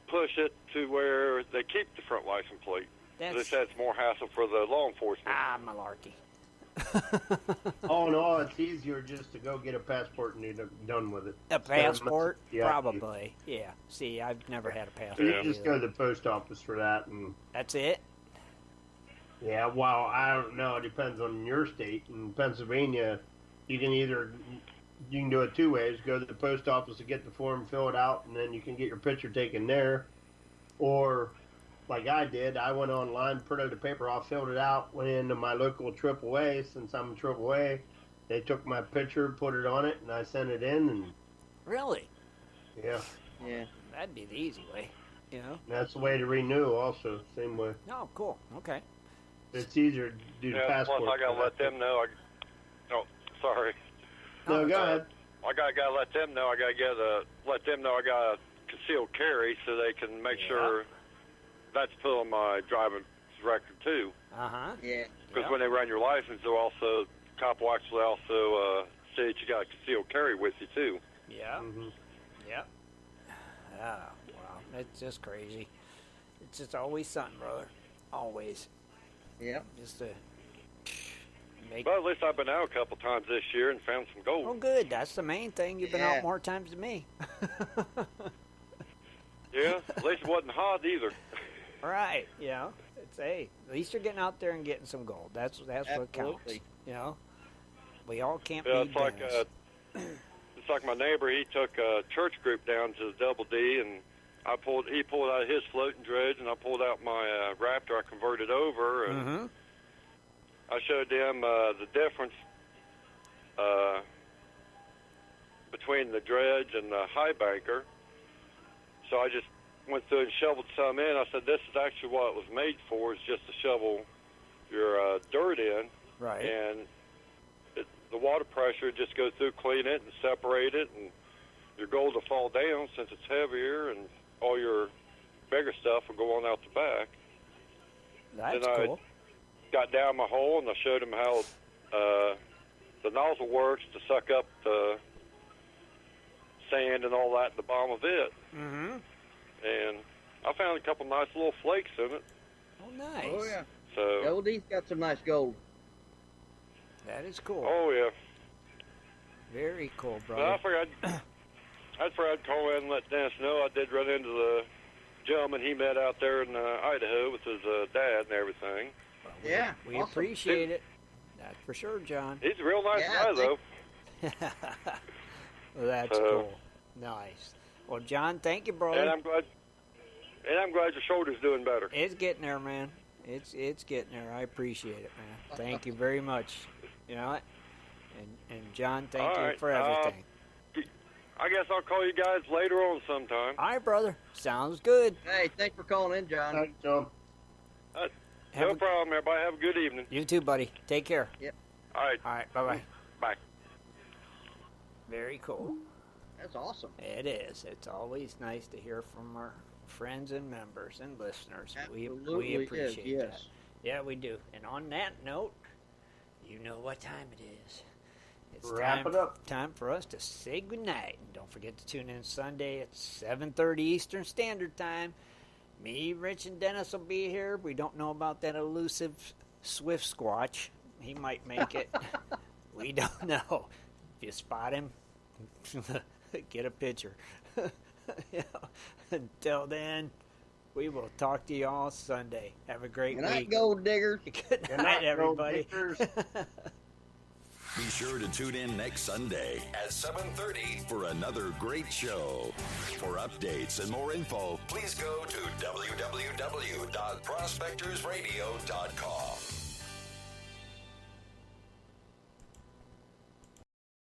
push it to where they keep the front license plate. They said it's more hassle for the law enforcement. Ah, malarkey. Oh, no, it's easier just to go get a passport and you're done with it. A passport? Yeah. Probably. Yeah. See, I've never had a passport. So you just go to the post office for that. And that's it? Yeah, well, I don't know. It depends on your state. In Pennsylvania, you can do it two ways. Go to the post office to get the form, fill it out, and then you can get your picture taken there. Or, like I did, I went online, printed the paper off, filled it out, went into my local AAA. Since I'm a AAA, they took my picture, put it on it, and I sent it in. And really? Yeah. Yeah. That'd be the easy way, you know? And that's the way to renew also, same way. Oh, cool. Okay. It's easier to do the passport. Plus, I got to let them know. Sorry. No, go ahead. I got to let them know. I got to let them know I got a concealed carry so they can make sure that's put on my driving record too. Uh-huh. Yeah. Because when they run your license, they'll also cop will actually also say that you got a concealed carry with you too. Yeah. Mm-hmm. Yep. Ah, wow. That's just crazy. It's just always something, brother. Always. Yeah. Just to make. But at least I've been out a couple times this year and found some gold. Oh, good. That's the main thing. You've been out more times than me. Yeah. At least it wasn't hot either. Right. You know, at least you're getting out there and getting some gold. That's what counts. You know, we all can't be. It's like my neighbor. He took a church group down to the Double D, and he pulled out his floating dredge, and I pulled out my Raptor. I converted over, and I showed them the difference between the dredge and the high banker. So I just went through and shoveled some in. I said, this is actually what it was made for, is just to shovel your dirt in. Right. And the water pressure just go through, clean it, and separate it, and your gold will fall down since it's heavier, and all your bigger stuff will go on out the back. That's then cool. I got down my hole, and I showed them how the nozzle works to suck up the sand and all that at the bottom of it. Mm-hmm. And I found a couple nice little flakes in it. Oh, nice. Oh, yeah. So Goldie's got some nice gold. That is cool. Oh, yeah. Very cool, But brother. I figured I'd call in and let Dennis know. I did run into the gentleman he met out there in Idaho with his dad and everything. Yeah. We awesome. appreciate it. That's for sure, John. He's a real nice guy, though. Well, that's cool. Nice. Well, John, thank you, brother. And I'm glad your shoulder's doing better. It's getting there, man. It's getting there. I appreciate it, man. Thank you very much. You know it. And John, thank you for everything. I guess I'll call you guys later on sometime. All right, brother. Sounds good. Hey, thanks for calling in, John. Thanks, John. No problem, everybody. Have a good evening. You too, buddy. Take care. Yep. All right. All right. Bye-bye. Bye. Very cool. That's awesome. It is. It's always nice to hear from our friends and members and listeners. Absolutely we appreciate is, that. yes. Yeah, we do. And on that note, you know what time it is. It's Wrap it up. Time for us to say goodnight. And don't forget to tune in Sunday at 7:30 Eastern Standard Time. Me, Rich, and Dennis will be here. We don't know about that elusive Swift Squatch. He might make it. We don't know. If you spot him, get a picture. Until then, We will talk to you all Sunday. Have a great Good week. night, Gold Diggers. Good night, everybody. Be sure to tune in next Sunday at 7:30 for another great show. For updates and more info, please go to www.prospectorsradio.com.